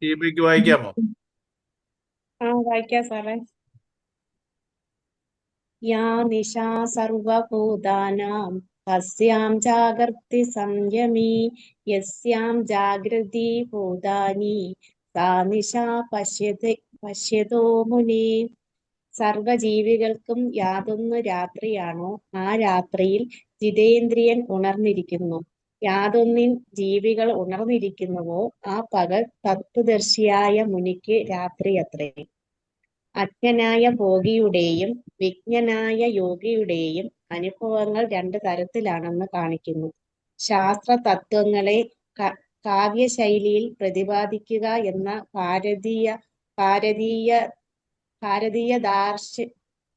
ഷീബയ്ക്ക് വായിക്കാമോ? വായിക്കാം സാറേ. യാ നിശാ സർവഭൂതാനാം തസ്യാം ജാഗർത്തി സംയമി യസ്യാം ജാഗൃതി ഭൂതാനി സാ നിശാ പശ്യതോ മുനി. സർവജീവികൾക്കും യാതൊന്നു രാത്രിയാണോ ആ രാത്രിയിൽ ജിതേന്ദ്രിയൻ ഉണർന്നിരിക്കുന്നു. യാതൊന്നിൻ ജീവികൾ ഉണർന്നിരിക്കുന്നുവോ ആ പകൽ തത്വദർശിയായ മുനിക്ക് രാത്രിയത്രേ. അജ്ഞനായ ഭോഗിയുടെയും വിജ്ഞനായ യോഗിയുടെയും അനുഭവങ്ങൾ രണ്ട് തരത്തിലാണെന്ന് കാണിക്കുന്നു. ശാസ്ത്ര തത്വങ്ങളെ കാവ്യശൈലിയിൽ പ്രതിപാദിക്കുക എന്ന ഭാരതീയ ഭാരതീയ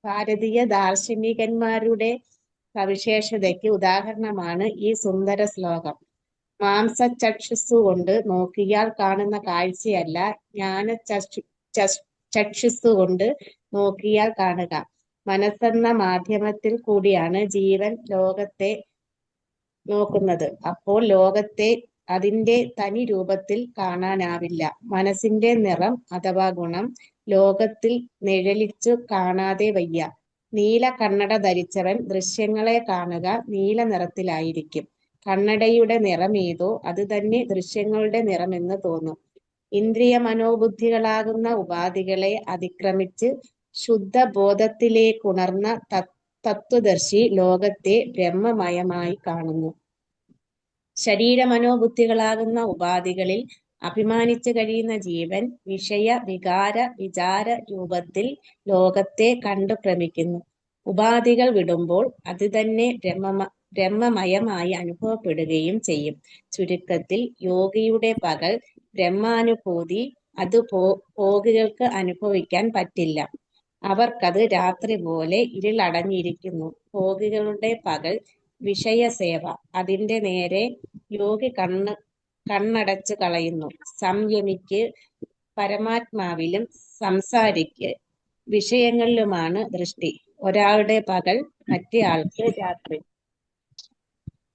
ഭാരതീയ ദാർശനികന്മാരുടെ സവിശേഷതയ്ക്ക് ഉദാഹരണമാണ് ഈ സുന്ദര ശ്ലോകം. മാംസചക്ഷുസ്സുകൊണ്ട് നോക്കിയാൽ കാണുന്ന കാഴ്ചയല്ല ചക്ഷുസ്സുകൊണ്ട് നോക്കിയാൽ കാണുക. മനസ്സെന്ന മാധ്യമത്തിൽ കൂടിയാണ് ജീവൻ ലോകത്തെ നോക്കുന്നത്. അപ്പോൾ ലോകത്തെ അതിന്റെ തനി രൂപത്തിൽ കാണാനാവില്ല. മനസ്സിന്റെ നിറം അഥവാ ഗുണം ലോകത്തിൽ നിഴലിച്ചു കാണാതെ വയ്യ. നീല കണ്ണട ധരിച്ചവൻ ദൃശ്യങ്ങളെ കാണുക നീല നിറത്തിലായിരിക്കും. കണ്ണടയുടെ നിറമേതോ അത് തന്നെ ദൃശ്യങ്ങളുടെ നിറമെന്ന് തോന്നും. ഇന്ദ്രിയ മനോബുദ്ധികളാകുന്ന ഉപാധികളെ അതിക്രമിച്ച് ശുദ്ധബോധത്തിലേക്കുണർന്ന തത്വദർശി ലോകത്തെ ബ്രഹ്മമയമായി കാണുന്നു. ശരീര മനോബുദ്ധികളാകുന്ന ഉപാധികളിൽ അഭിമാനിച്ചു കഴിയുന്ന ജീവൻ വിഷയ വികാര വിചാര രൂപത്തിൽ ലോകത്തെ കണ്ടു ഭ്രമിക്കുന്നു. ഉപാധികൾ വിടുമ്പോൾ അത് തന്നെ ബ്രഹ്മമയമായി അനുഭവപ്പെടുകയും ചെയ്യും. ചുരുക്കത്തിൽ യോഗിയുടെ പകൽ ബ്രഹ്മാനുഭൂതി അത് ഭോഗികൾക്ക് അനുഭവിക്കാൻ പറ്റില്ല. അവർക്കത് രാത്രി പോലെ ഇരുളടഞ്ഞിരിക്കുന്നു. ഭോഗികളുടെ പകൽ വിഷയസേവ. അതിന്റെ നേരെ യോഗി കണ്ണടച്ചു കളയുന്നു. സംയമിക്ക് പരമാത്മാവിലും സംസാരിക്ക് വിഷയങ്ങളിലുമാണ് ദൃഷ്ടി. ഒരാളുടെ പകൽ മറ്റേ ആൾക്ക് രാത്രി.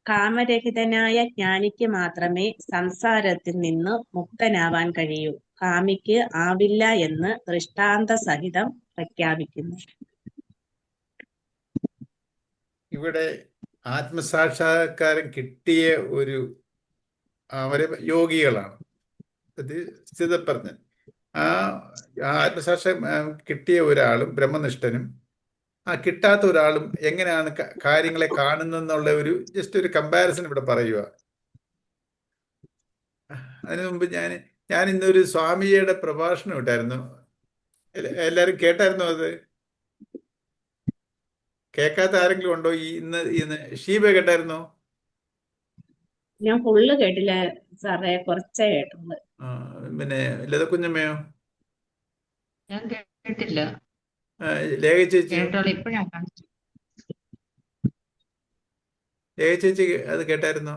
കാമരഹിതനായ ജ്ഞാനിക്ക് മാത്രമേ സംസാരത്തിൽ നിന്ന് മുക്തനാവാൻ കഴിയൂ. കാമിക്ക് ആവില്ല എന്ന് ദൃഷ്ടാന്ത സഹിതം പ്രഖ്യാപിക്കുന്നു. ഇവിടെ ആത്മസാക്ഷാത്കാരം കിട്ടിയ അവരെ യോഗികളാണ്. അത് സ്ഥിതപ്രജ്ഞൻ. ആ ആത്മസാക്ഷാത്കാരം കിട്ടിയ ഒരാളും ബ്രഹ്മനിഷ്ഠനും കിട്ടാത്ത ഒരാളും എങ്ങനെയാണ് കാര്യങ്ങളെ കാണുന്നെന്നുള്ള ജസ്റ്റ് ഒരു കമ്പാരിസൺ ഇവിടെ പറയുക. അതിനു മുമ്പ് ഞാൻ ഇന്നൊരു സ്വാമിജിയുടെ പ്രഭാഷണം ഇട്ടായിരുന്നു. എല്ലാരും കേട്ടായിരുന്നോ? അത് കേൾക്കാത്ത ആരെങ്കിലും ഉണ്ടോ? ഇന്ന് ഷീബ കേട്ടായിരുന്നോ? ഞാൻ ഫുള്ള് കേട്ടില്ല സാറേ, കുറച്ചേ കേട്ടുള്ളൂ. പിന്നെ ലതകുഞ്ഞമ്മയോ? ഞാൻ കേട്ടില്ല. ലേഖ ചേച്ചി അത് കേട്ടായിരുന്നോ?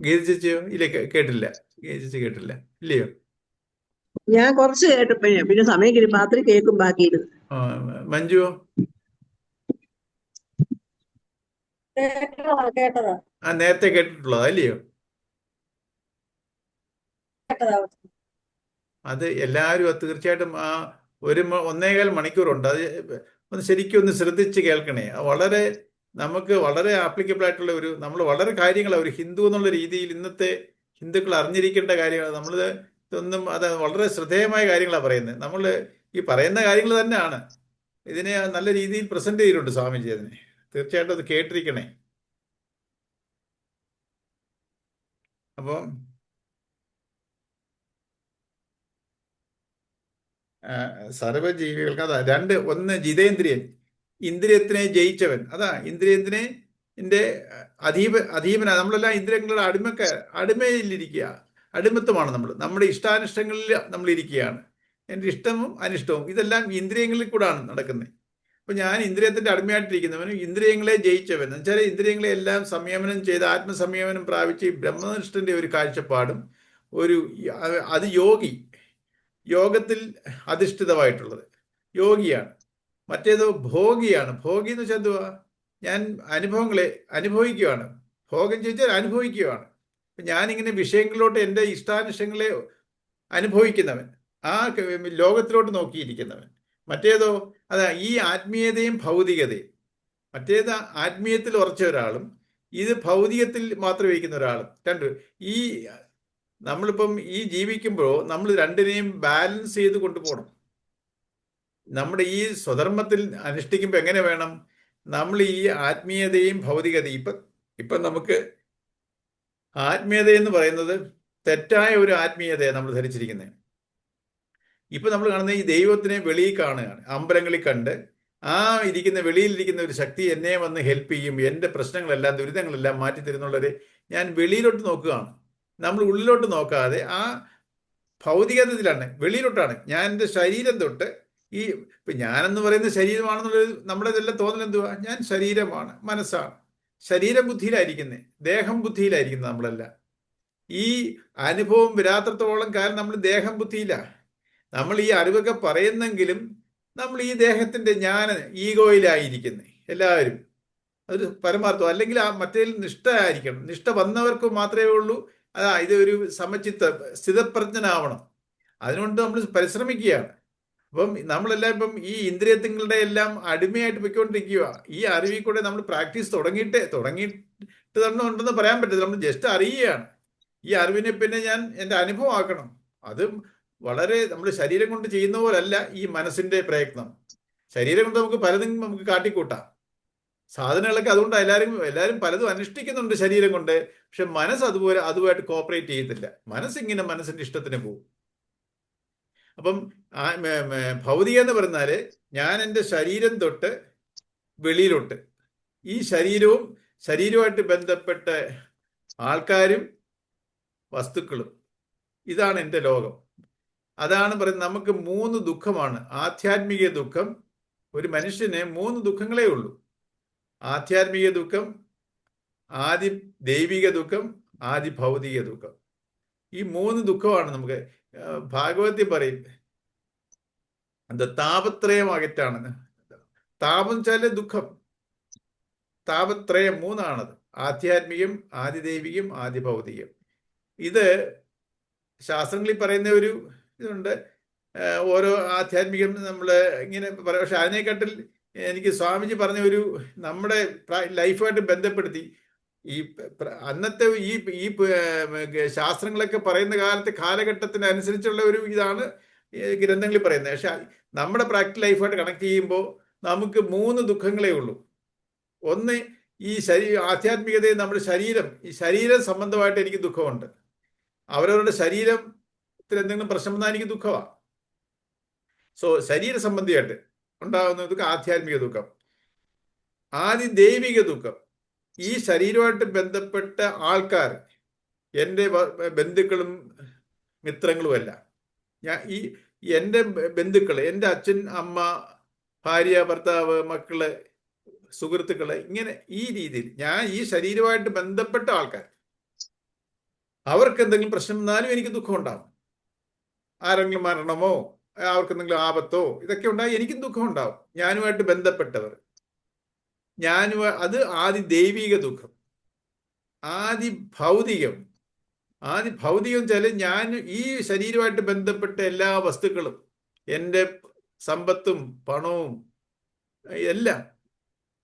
ഗീത ചേച്ചിയോ? ഇല്ല, കേട്ടില്ല. ഗീത ചേച്ചി കേട്ടില്ല, ഇല്ലയോ? ഞാൻ കുറച്ച് കേട്ടപ്പോഴേ, പിന്നെ സമയം കിട്ടും രാത്രി കേൾക്കും ബാക്കിയിരുന്നു. മഞ്ജുവോ? കേട്ടതാ. നേരത്തെ കേട്ടിട്ടുള്ളതാ, ഇല്ലയോ? അത് എല്ലാവരും തീർച്ചയായിട്ടും 1.25 മണിക്കൂറുണ്ട്. അത് ശരിക്കും ഒന്ന് ശ്രദ്ധിച്ച് കേൾക്കണേ. നമുക്ക് വളരെ ആപ്ലിക്കബിൾ ആയിട്ടുള്ള നമ്മൾ വളരെ കാര്യങ്ങൾ ഒരു ഹിന്ദു എന്നുള്ള രീതിയിൽ ഇന്നത്തെ ഹിന്ദുക്കൾ അറിഞ്ഞിരിക്കേണ്ട കാര്യങ്ങൾ. അത് വളരെ ശ്രദ്ധേയമായ കാര്യങ്ങളാണ് പറയുന്നത്. നമ്മൾ ഈ പറയുന്ന കാര്യങ്ങൾ തന്നെയാണ്. ഇതിനെ നല്ല രീതിയിൽ പ്രസന്റ് ചെയ്തിട്ടുണ്ട് സ്വാമിജി. അതിനെ തീർച്ചയായിട്ടും അത് കേട്ടിരിക്കണേ. അപ്പം സർവജീവികൾക്ക് അതാ ഒന്ന് ജിതേന്ദ്രിയൻ, ഇന്ദ്രിയത്തിനെ ജയിച്ചവൻ. അതാ ഇന്ദ്രിയത്തിനെ അധീപന. നമ്മളെല്ലാം ഇന്ദ്രിയങ്ങളുടെ അടിമയിലിരിക്കുക. അടിമത്വമാണ് നമ്മുടെ ഇഷ്ടാനിഷ്ടങ്ങളിൽ നമ്മൾ ഇരിക്കുകയാണ്. എൻ്റെ ഇഷ്ടവും അനിഷ്ടവും ഇതെല്ലാം ഇന്ദ്രിയങ്ങളിൽ കൂടാണ് നടക്കുന്നത്. അപ്പൊ ഞാൻ ഇന്ദ്രിയത്തിന്റെ അടിമയായിട്ടിരിക്കുന്നവനും ഇന്ദ്രിയങ്ങളെ ജയിച്ചവൻ എന്ന് വെച്ചാൽ ഇന്ദ്രിയങ്ങളെ എല്ലാം സംയമനം ചെയ്ത് ആത്മസംയമനം പ്രാപിച്ച് ബ്രഹ്മനിഷ്ഠന്റെ ഒരു കാഴ്ചപ്പാടും അത് യോഗത്തിൽ അധിഷ്ഠിതമായിട്ടുള്ളത് യോഗിയാണ്. മറ്റേതോ ഭോഗിയാണ്. ഭോഗി എന്ന് വെച്ചാൽ എന്തുവാ? ഞാൻ അനുഭവങ്ങളെ അനുഭവിക്കുകയാണ്. ഭോഗം ചോദിച്ചാൽ അനുഭവിക്കുകയാണ്. ഞാനിങ്ങനെ വിഷയങ്ങളിലോട്ട് എൻ്റെ ഇഷ്ടാനിഷ്ടങ്ങളെ അനുഭവിക്കുന്നവൻ, ആ ലോകത്തിലോട്ട് നോക്കിയിരിക്കുന്നവൻ. മറ്റേതോ അതാ ഈ ആത്മീയതയും ഭൗതികതയും. മറ്റേത് ആത്മീയത്തിൽ ഉറച്ച ഒരാളും ഇത് ഭൗതികത്തിൽ മാത്രം ഇരിക്കുന്ന ഒരാളും. രണ്ട് ഈ നമ്മളിപ്പം ഈ ജീവിക്കുമ്പോൾ നമ്മൾ രണ്ടിനെയും ബാലൻസ് ചെയ്ത് കൊണ്ടുപോകണം. നമ്മുടെ ഈ സ്വധർമ്മത്തിൽ അനുഷ്ഠിക്കുമ്പോൾ എങ്ങനെ വേണം? നമ്മൾ ഈ ആത്മീയതയും ഭൗതികതയും ഇപ്പം നമുക്ക് ആത്മീയത എന്ന് പറയുന്നത് തെറ്റായ ഒരു ആത്മീയതയാണ് നമ്മൾ ധരിച്ചിരിക്കുന്നത്. ഇപ്പൊ നമ്മൾ കാണുന്ന ഈ ദൈവത്തിനെ വെളിയിൽ കാണുകയാണ്, അമ്പലങ്ങളിൽ കണ്ട് ആ വെളിയിലിരിക്കുന്ന ഒരു ശക്തി എന്നെ വന്ന് ഹെൽപ്പ് ചെയ്യും, എൻ്റെ പ്രശ്നങ്ങളെല്ലാം ദുരിതങ്ങളെല്ലാം മാറ്റി തരുന്നുള്ളവരെ ഞാൻ വെളിയിലോട്ട് നോക്കുകയാണ്. നമ്മൾ ഉള്ളിലോട്ട് നോക്കാതെ ആ ഭൗതികതയിലാണ്, വെളിയിലോട്ടാണ്. ഞാൻ എൻ്റെ ശരീരം തൊട്ട് ഈ ഇപ്പം ഞാനെന്ന് പറയുന്ന ശരീരമാണെന്നുള്ളത് നമ്മളതെല്ലാം തോന്നൽ എന്തുവാ? ഞാൻ ശരീരമാണ്, മനസ്സാണ്. ശരീരം ബുദ്ധിയിലായിരിക്കുന്നത്, ദേഹം ബുദ്ധിയിലായിരിക്കുന്നത് നമ്മളെല്ലാം. ഈ അനുഭവം വരാത്രത്തോളം കാലം നമ്മൾ ദേഹം ബുദ്ധിയില്ല. നമ്മൾ ഈ അറിവൊക്കെ പറയുന്നെങ്കിലും നമ്മൾ ഈ ദേഹത്തിൻ്റെ ഞാൻ ഈഗോയിലായിരിക്കുന്നത് എല്ലാവരും. അതൊരു പരമാർത്ഥം. അല്ലെങ്കിൽ ആ മറ്റേ നിഷ്ഠ ആയിരിക്കണം. നിഷ്ഠ വന്നവർക്ക് മാത്രമേ ഉള്ളൂ ഇതൊരു സ്ഥിതപ്രജ്ഞനാവണം. അതിനുകൊണ്ട് നമ്മൾ പരിശ്രമിക്കുകയാണ്. അപ്പം നമ്മളെല്ലാം ഇപ്പം ഈ ഇന്ദ്രിയങ്ങളുടെ എല്ലാം അടിമയായിട്ട് പോയിക്കൊണ്ടിരിക്കുക. ഈ അറിവിൽ കൂടെ നമ്മൾ പ്രാക്ടീസ് തുടങ്ങിയിട്ട് തന്നെ ഉണ്ടെന്ന് പറയാൻ പറ്റില്ല. നമ്മൾ ജസ്റ്റ് അറിയുകയാണ്. ഈ അറിവിനെ പിന്നെ ഞാൻ എൻ്റെ അനുഭവമാക്കണം. അത് വളരെ നമ്മൾ ശരീരം കൊണ്ട് ചെയ്യുന്ന പോലല്ല ഈ മനസ്സിന്റെ പ്രയത്നം. ശരീരം കൊണ്ട് നമുക്ക് പലതും നമുക്ക് കാട്ടിക്കൂട്ടാം. സാധനങ്ങളൊക്കെ അതുകൊണ്ട് എല്ലാവരും പലതും അനുഷ്ഠിക്കുന്നുണ്ട് ശരീരം കൊണ്ട്. പക്ഷെ മനസ്സ് അതുമായിട്ട് കോപ്പറേറ്റ് ചെയ്യത്തില്ല. മനസ്സിങ്ങനെ മനസ്സിന്റെ ഇഷ്ടത്തിന് പോകും. അപ്പം ഭൗതിക എന്ന് പറഞ്ഞാല് ഞാൻ എൻ്റെ ശരീരം തൊട്ട് വെളിയിലോട്ട്, ഈ ശരീരവുമായിട്ട് ബന്ധപ്പെട്ട ആൾക്കാരും വസ്തുക്കളും, ഇതാണ് എൻ്റെ ലോകം. അതാണ് പറയുന്നത്. നമുക്ക് 3 ദുഃഖമാണ്. ആധ്യാത്മിക ദുഃഖം. ഒരു മനുഷ്യന് 3 ദുഃഖങ്ങളേ ഉള്ളൂ. ആധ്യാത്മിക ദുഃഖം, ആദി ദൈവിക ദുഃഖം, ആദി ഭൗതിക ദുഃഖം. ഈ 3 ദുഃഖമാണ് നമുക്ക്. ഭാഗവതത്തിൽ പറയും താപത്രയം അകറ്റാണെന്ന്. താപം വെച്ചാല് ദുഃഖം. താപത്രയം 3ആണത്. ആധ്യാത്മികം, ആദിദൈവികം, ആദിഭൗതികം. ഇത് ശാസ്ത്രങ്ങളിൽ പറയുന്ന ഒരു ഇതുണ്ട്. ഓരോ ആധ്യാത്മികം നമ്മൾ ഇങ്ങനെ പറയാം. പക്ഷെ അതിനെക്കാട്ടിൽ എനിക്ക് സ്വാമിജി പറഞ്ഞ നമ്മുടെ ലൈഫുമായിട്ട് ബന്ധപ്പെടുത്തി ഈ അന്നത്തെ ഈ ശാസ്ത്രങ്ങളൊക്കെ പറയുന്ന കാലഘട്ടത്തിന് അനുസരിച്ചുള്ള ഇതാണ് ഗ്രന്ഥങ്ങളിൽ പറയുന്നത്. പക്ഷെ നമ്മുടെ പ്രാക്ടിക്കൽ ലൈഫായിട്ട് കണക്ട് ചെയ്യുമ്പോൾ നമുക്ക് 3 ദുഃഖങ്ങളേ ഉള്ളൂ. ഒന്ന്, ഈ ആധ്യാത്മികതയെ നമ്മുടെ ശരീരം സംബന്ധമായിട്ട് എനിക്ക് ദുഃഖമുണ്ട്. അവരവരുടെ ശരീരത്തിൽ എന്തെങ്കിലും പ്രശ്നം വന്നാൽ എനിക്ക് ദുഃഖമാണ്. ശരീര സംബന്ധിയായിട്ട് ഉണ്ടാകുന്ന ദുഃഖം ആധ്യാത്മിക ദുഃഖം. ആദി ദൈവിക ദുഃഖം, ഈ ശരീരമായിട്ട് ബന്ധപ്പെട്ട ആൾക്കാർ, എൻ്റെ ബന്ധുക്കളും മിത്രങ്ങളുമല്ല. എൻ്റെ ബന്ധുക്കൾ, എൻ്റെ അച്ഛൻ, അമ്മ, ഭാര്യ, ഭർത്താവ്, മക്കള്, സുഹൃത്തുക്കള്, ഇങ്ങനെ ഈ രീതിയിൽ ഈ ശരീരമായിട്ട് ബന്ധപ്പെട്ട ആൾക്കാർ, അവർക്ക് എന്തെങ്കിലും പ്രശ്നം വന്നാലും എനിക്ക് ദുഃഖം ഉണ്ടാവും. ആരെങ്കിലും മരണമോ അവർക്ക് എന്തെങ്കിലും ആപത്തോ ഇതൊക്കെ ഉണ്ടായി എനിക്കും ദുഃഖം ഉണ്ടാവും. ഞാനുമായിട്ട് ബന്ധപ്പെട്ടവർ, അത് ആദി ദൈവിക ദുഃഖം. ആദി ഭൗതികം വെച്ചാൽ ഞാൻ ഈ ശരീരമായിട്ട് ബന്ധപ്പെട്ട എല്ലാ വസ്തുക്കളും, എൻ്റെ സമ്പത്തും പണവും എല്ലാം,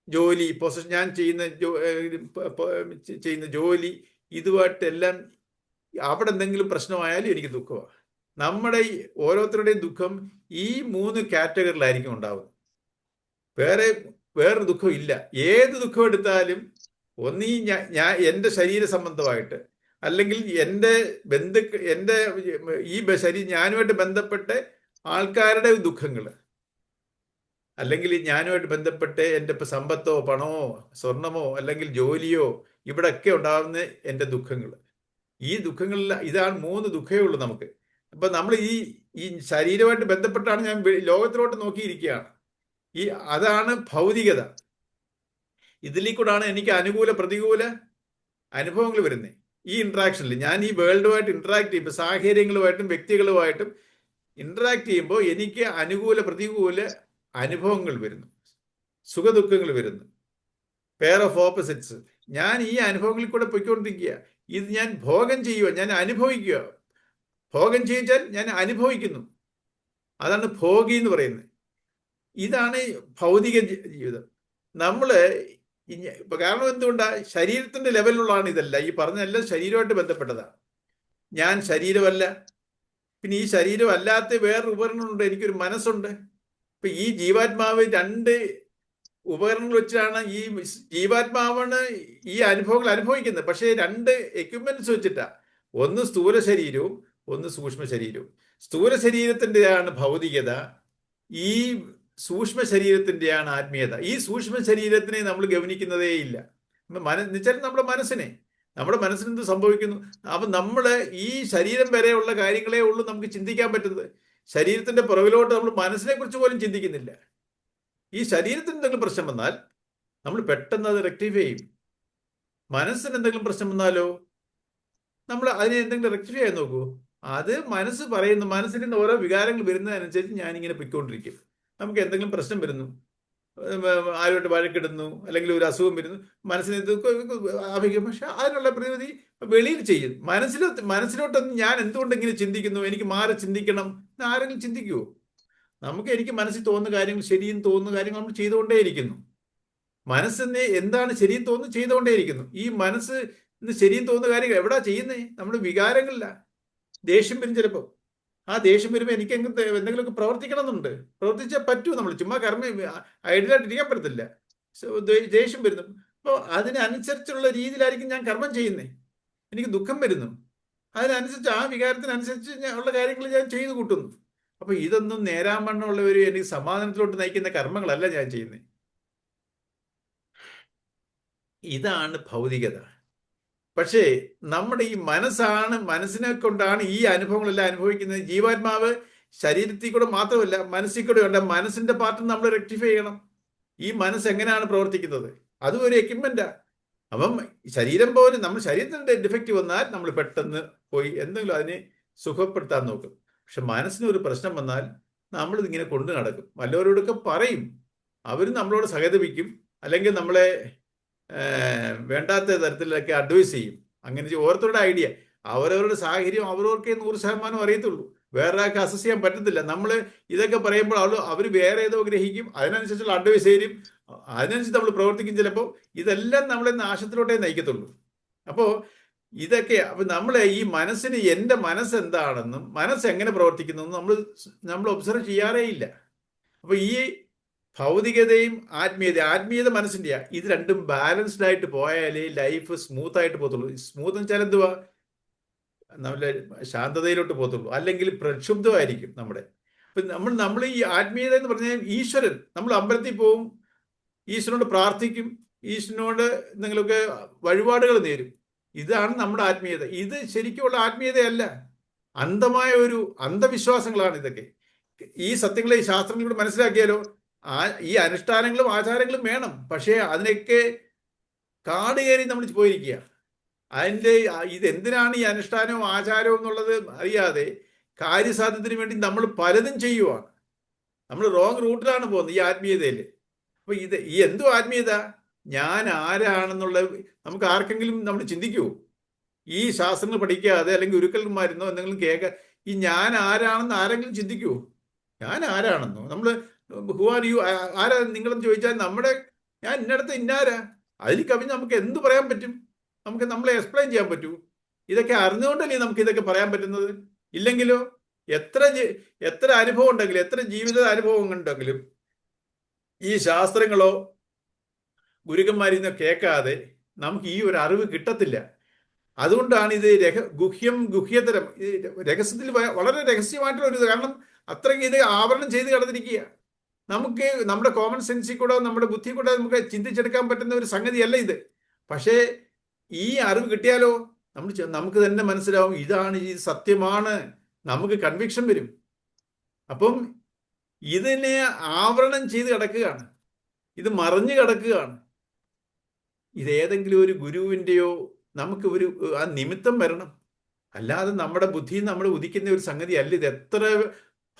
ജോലി, പൊസിഷൻ, ഞാൻ ചെയ്യുന്ന ജോലി, ഇതുമായിട്ടെല്ലാം അവിടെ എന്തെങ്കിലും പ്രശ്നമായാലും എനിക്ക് ദുഃഖമാണ്. നമ്മുടെ ഓരോരുത്തരുടെയും ദുഃഖം ഈ 3 കാറ്റഗറിയിലായിരിക്കും ഉണ്ടാവുന്നത്. വേറൊരു ദുഃഖം ഇല്ല. ഏത് ദുഃഖം എടുത്താലും ഒന്നീ എൻ്റെ ശരീര സംബന്ധമായിട്ട്, അല്ലെങ്കിൽ എൻ്റെ ഞാനുമായിട്ട് ബന്ധപ്പെട്ട ആൾക്കാരുടെ ദുഃഖങ്ങൾ, അല്ലെങ്കിൽ ഞാനുമായിട്ട് ബന്ധപ്പെട്ട് എൻ്റെ സമ്പത്തോ പണമോ സ്വർണമോ അല്ലെങ്കിൽ ജോലിയോ ഇവിടെയൊക്കെ ഉണ്ടാകുന്ന എൻ്റെ ദുഃഖങ്ങൾ. ഈ ദുഃഖങ്ങളിൽ ഇതാണ് 3 ദുഃഖമേ ഉള്ളൂ നമുക്ക്. അപ്പൊ നമ്മൾ ഈ ശരീരമായിട്ട് ബന്ധപ്പെട്ടാണ് ഞാൻ ലോകത്തിലോട്ട് നോക്കിയിരിക്കുകയാണ്. അതാണ് ഭൗതികത. ഇതിൽ കൂടാണ് എനിക്ക് അനുകൂല പ്രതികൂല അനുഭവങ്ങൾ വരുന്നത്. ഈ ഇന്ററാക്ഷനിൽ ഞാൻ ഈ വേൾഡുമായിട്ട് ഇന്ററാക്ട് ചെയ്യുമ്പോൾ, സാഹചര്യങ്ങളുമായിട്ടും വ്യക്തികളുമായിട്ടും ഇന്ററാക്ട് ചെയ്യുമ്പോൾ എനിക്ക് അനുകൂല പ്രതികൂല അനുഭവങ്ങൾ വരുന്നു, സുഖദുഃഖങ്ങൾ വരുന്നു, പെയർ ഓഫ് ഓപ്പോസിറ്റ്സ്. ഞാൻ ഈ അനുഭവങ്ങളിൽ കൂടെ പൊയ്ക്കൊണ്ടിരിക്കുക. ഇത് ഞാൻ ഭോഗം ചെയ്യുക, ഞാൻ അനുഭവിക്കുക. ഭോഗം ചെയ്യിച്ചാൽ ഞാൻ അനുഭവിക്കുന്നു. അതാണ് ഭോഗി എന്ന് പറയുന്നത്. ഇതാണ് ഭൗതിക ജീവിതം. നമ്മൾ കാരണം എന്തുകൊണ്ടാ? ശരീരത്തിന്റെ ലെവലിലുള്ളതാണ് ഇതല്ല. ഈ പറഞ്ഞതെല്ലാം ശരീരമായിട്ട് ബന്ധപ്പെട്ടതാണ്. ഞാൻ ശരീരമല്ല. പിന്നെ ഈ ശരീരം അല്ലാത്ത വേറൊരു ഉപകരണമുണ്ട്, എനിക്കൊരു മനസ്സുണ്ട്. ഇപ്പൊ ഈ ജീവാത്മാവ് രണ്ട് ഉപകരണങ്ങൾ വെച്ചാണ് ഈ ജീവാത്മാവാണ് ഈ അനുഭവങ്ങൾ അനുഭവിക്കുന്നത്. പക്ഷേ രണ്ട് എക്യുപ്മെന്റ്സ് വെച്ചിട്ടാ. ഒന്ന് സ്ഥൂല ശരീരവും ഒന്ന് സൂക്ഷ്മ ശരീരവും. സ്ഥൂല ശരീരത്തിൻ്റെയാണ് ഭൗതികത, ഈ സൂക്ഷ്മ ശരീരത്തിൻ്റെയാണ് ആത്മീയത. ഈ സൂക്ഷ്മ ശരീരത്തിനെ നമ്മൾ ഗവനിക്കുന്നതേ ഇല്ല. എന്നുവെച്ചാൽ നമ്മുടെ മനസ്സിന് എന്ത് സംഭവിക്കുന്നു? അപ്പൊ നമ്മള് ഈ ശരീരം വരെയുള്ള കാര്യങ്ങളേ ഉള്ളൂ നമുക്ക് ചിന്തിക്കാൻ പറ്റുന്നത്. ശരീരത്തിന്റെ പുറകിലോട്ട് നമ്മൾ മനസ്സിനെ കുറിച്ച് പോലും ചിന്തിക്കുന്നില്ല. ഈ ശരീരത്തിന് എന്തെങ്കിലും പ്രശ്നം വന്നാൽ നമ്മൾ പെട്ടെന്ന് അത് റെക്ടിഫൈ ചെയ്യും. മനസ്സിന് എന്തെങ്കിലും പ്രശ്നം വന്നാലോ നമ്മൾ അതിനെ എന്തെങ്കിലും റെക്ടിഫൈ ചെയ്യാൻ നോക്കൂ. അത് മനസ്സ് പറയുന്നു. മനസ്സിൽ നിന്ന് ഓരോ വികാരങ്ങൾ വരുന്നതനുസരിച്ച് ഞാനിങ്ങനെ പൊയ്ക്കൊണ്ടിരിക്കും. നമുക്ക് എന്തെങ്കിലും പ്രശ്നം വരുന്നു, ആരുമായിട്ട് വഴക്കിടുന്നു, അല്ലെങ്കിൽ ഒരു അസുഖം വരുന്നു, മനസ്സിന് ആഭിക്കും. പക്ഷെ അതിനുള്ള പ്രതിവിധി വെളിയിൽ ചെയ്യും. മനസ്സിലോട്ടൊന്നും ഞാൻ എന്തുകൊണ്ട് ഇങ്ങനെ ചിന്തിക്കുന്നു, എനിക്ക് മാറി ചിന്തിക്കണം എന്ന് ആരെങ്കിലും ചിന്തിക്കുമോ? എനിക്ക് മനസ്സിൽ തോന്നുന്ന കാര്യങ്ങൾ, ശരിയെന്ന് തോന്നുന്ന കാര്യങ്ങൾ നമ്മൾ ചെയ്തുകൊണ്ടേയിരിക്കുന്നു. മനസ്സിന് എന്താണ് ശരിയെന്ന് തോന്നുന്നു ചെയ്തുകൊണ്ടേയിരിക്കുന്നു. ഈ മനസ്സ് ശരിയെന്ന് തോന്നുന്ന കാര്യങ്ങൾ എവിടാ ചെയ്യുന്നേ? നമ്മുടെ വികാരങ്ങളില്ല. ദേഷ്യം വരും ചിലപ്പോൾ. ആ ദേഷ്യം വരുമ്പോൾ എനിക്ക് എന്തെങ്കിലുമൊക്കെ പ്രവർത്തിക്കണം എന്നുണ്ട്. പ്രവർത്തിച്ചാൽ പറ്റൂ. നമ്മൾ ചുമ്മാ ഐഡിയലായിട്ട് ഇരിക്കാൻ പറ്റത്തില്ല. ദേഷ്യം വരുന്നു. അപ്പോൾ അതിനനുസരിച്ചുള്ള രീതിയിലായിരിക്കും ഞാൻ കർമ്മം ചെയ്യുന്നേ. എനിക്ക് ദുഃഖം വരുന്നു, അതിനനുസരിച്ച് ആ വികാരത്തിനനുസരിച്ച് ഉള്ള കാര്യങ്ങൾ ഞാൻ ചെയ്തു കൂട്ടുന്നു. അപ്പൊ ഇതൊന്നും നേരാമണ്ണമുള്ളവര് എനിക്ക് സമാധാനത്തിലോട്ട് നയിക്കുന്ന കർമ്മങ്ങളല്ല ഞാൻ ചെയ്യുന്നത്. ഇതാണ് ഭൗതികത. പക്ഷേ നമ്മുടെ ഈ മനസ്സിനെ കൊണ്ടാണ് ഈ അനുഭവങ്ങളെല്ലാം അനുഭവിക്കുന്നത്. ജീവാത്മാവ് ശരീരത്തിൽ കൂടെ മാത്രമല്ല മനസ്സിൽ കൂടെ ഉണ്ട്. മനസ്സിന്റെ പാർട്ട് നമ്മൾ റെക്ടിഫൈ ചെയ്യണം. ഈ മനസ്സ് എങ്ങനെയാണ് പ്രവർത്തിക്കുന്നത്, അതും ഒരു എക്യുപ്മെന്റാ. അപ്പം ശരീരം പോലും, നമ്മൾ ശരീരത്തിന്റെ ഡിഫക്റ്റ് വന്നാൽ നമ്മൾ പെട്ടെന്ന് പോയി എന്തെങ്കിലും അതിനെ സുഖപ്പെടുത്താൻ നോക്കും. പക്ഷെ മനസ്സിന് ഒരു പ്രശ്നം വന്നാൽ നമ്മളിതിങ്ങനെ കൊണ്ടു നടക്കും. വല്ലവരോടൊക്കെ പറയും, അവരും നമ്മളോട് സഹതപിക്കും, അല്ലെങ്കിൽ നമ്മളെ വേണ്ടാത്ത തരത്തിലൊക്കെ അഡ്വൈസ് ചെയ്യും. അങ്ങനെ ഓരോരുത്തരുടെ ഐഡിയ, അവരവരുടെ സാഹചര്യം അവരവർക്കേ 100% അറിയത്തുള്ളൂ. വേറൊരാൾക്ക് അസസ് ചെയ്യാൻ പറ്റത്തില്ല. നമ്മൾ ഇതൊക്കെ പറയുമ്പോൾ അവർ വേറെ ഏതോ ഗ്രഹിക്കും, അതിനനുസരിച്ചുള്ള അഡ്വൈസ് തരും, അതിനനുസരിച്ച് നമ്മൾ പ്രവർത്തിക്കും. ചിലപ്പോൾ ഇതെല്ലാം നമ്മളെ നാശത്തിലോട്ടേ നയിക്കത്തുള്ളൂ. അപ്പോൾ ഇതൊക്കെ നമ്മൾ ഈ മനസ്സിന്, എൻ്റെ മനസ്സ് എന്താണെന്നും മനസ്സ് എങ്ങനെ പ്രവർത്തിക്കുന്നു നമ്മൾ ഒബ്സർവ് ചെയ്യാറേ ഇല്ല. അപ്പൊ ഈ ഭൗതികതയും ആത്മീയത മനസ്സിൻ്റെയാ. ഇത് രണ്ടും ബാലൻസ്ഡ് ആയിട്ട് പോയാലേ ലൈഫ് സ്മൂത്ത് ആയിട്ട് പോകത്തുള്ളൂ. സ്മൂത്ത് എന്ന് വെച്ചാൽ എന്തുവാ? നമ്മളെ ശാന്തതയിലോട്ട് പോകത്തുള്ളൂ. അല്ലെങ്കിൽ പ്രക്ഷുബ്ധമായിരിക്കും നമ്മുടെ. അപ്പൊ നമ്മൾ ഈ ആത്മീയത എന്ന് പറഞ്ഞാൽ ഈശ്വരൻ. നമ്മൾ അമ്പലത്തിൽ പോവും, ഈശ്വരനോട് പ്രാർത്ഥിക്കും, ഈശ്വരനോട് എന്തെങ്കിലുമൊക്കെ വഴിപാടുകൾ നേരും. ഇതാണ് നമ്മുടെ ആത്മീയത. ഇത് ശരിക്കുമുള്ള ആത്മീയതയല്ല, അന്ധമായ ഒരു അന്ധവിശ്വാസങ്ങളാണ് ഇതൊക്കെ. ഈ സത്യങ്ങളെ ഈ ശാസ്ത്രങ്ങളിലൂടെ മനസ്സിലാക്കിയാലോ ഈ അനുഷ്ഠാനങ്ങളും ആചാരങ്ങളും വേണം. പക്ഷേ അതിനൊക്കെ കാട് കയറി നമ്മൾ പോയിരിക്കുക. ഇതെന്തിനാണ് ഈ അനുഷ്ഠാനവും ആചാരവും എന്നുള്ളത് അറിയാതെ കാര്യസാധ്യത്തിന് വേണ്ടി നമ്മൾ പലതും ചെയ്യുവാണ്. നമ്മൾ റോങ് റൂട്ടിലാണ് പോകുന്നത് ഈ ആത്മീയതയിൽ. അപ്പൊ ഈ എന്തോ ആത്മീയത, ഞാൻ ആരാണെന്നുള്ളത് നമുക്ക് ആർക്കെങ്കിലും നമ്മൾ ചിന്തിക്കുമോ? ഈ ശാസ്ത്രങ്ങൾ പഠിക്കാതെ അല്ലെങ്കിൽ ഗുരുക്കന്മാരുന്നോ എന്തെങ്കിലും കേൾക്കുക, ഈ ഞാൻ ആരാണെന്ന് ആരെങ്കിലും ചിന്തിക്കുമോ? ഞാൻ ആരാണെന്നോ? നമ്മൾ ഹു ആർ യു, ആരാ നിങ്ങളെന്ന് ചോദിച്ചാൽ ഞാൻ ഇന്നടത്ത് ഇന്നാരാ, അതിൽ കവിഞ്ഞ് നമുക്ക് എന്ത് പറയാൻ പറ്റും? നമ്മളെ എക്സ്പ്ലെയിൻ ചെയ്യാൻ പറ്റൂ? ഇതൊക്കെ അറിഞ്ഞുകൊണ്ടല്ലേ നമുക്ക് ഇതൊക്കെ പറയാൻ പറ്റുന്നത്. ഇല്ലെങ്കിലോ എത്ര അനുഭവം ഉണ്ടെങ്കിലും, എത്ര ജീവിത അനുഭവം ഉണ്ടെങ്കിലും ഈ ശാസ്ത്രങ്ങളോ ഗുരുക്കന്മാരിൽ നിന്നോ കേൾക്കാതെ നമുക്ക് ഈ ഒരു അറിവ് കിട്ടത്തില്ല. അതുകൊണ്ടാണ് ഇത് ഗുഹ്യതരം, രഹസ്യത്തിൽ വളരെ രഹസ്യമായിട്ടുള്ള ഒരു, കാരണം അത്രയ്ക്ക് ഇത് ആവരണം ചെയ്ത് കിടന്നിരിക്കുക. നമുക്ക് നമ്മുടെ കോമൺ സെൻസിൽ കൂടെ, നമ്മുടെ ബുദ്ധി കൂടെ നമുക്ക് ചിന്തിച്ചെടുക്കാൻ പറ്റുന്ന ഒരു സംഗതിയല്ല ഇത്. പക്ഷേ ഈ അറിവ് കിട്ടിയാലോ നമുക്ക് തന്നെ മനസ്സിലാവും ഇതാണ്, ഈ സത്യമാണ്, നമുക്ക് കൺവിക്ഷൻ വരും. അപ്പം ഇതിനെ ആവരണം ചെയ്ത് കിടക്കുകയാണ്, ഇത് മറിഞ്ഞു കിടക്കുകയാണ്. ഇതേതെങ്കിലും ഒരു ഗുരുവിൻ്റെയോ നമുക്ക് ആ നിമിത്തം വരണം. അല്ലാതെ നമ്മുടെ ബുദ്ധിയിൽ നമ്മൾ ഉദിക്കുന്ന ഒരു സംഗതി അല്ല ഇത്. എത്ര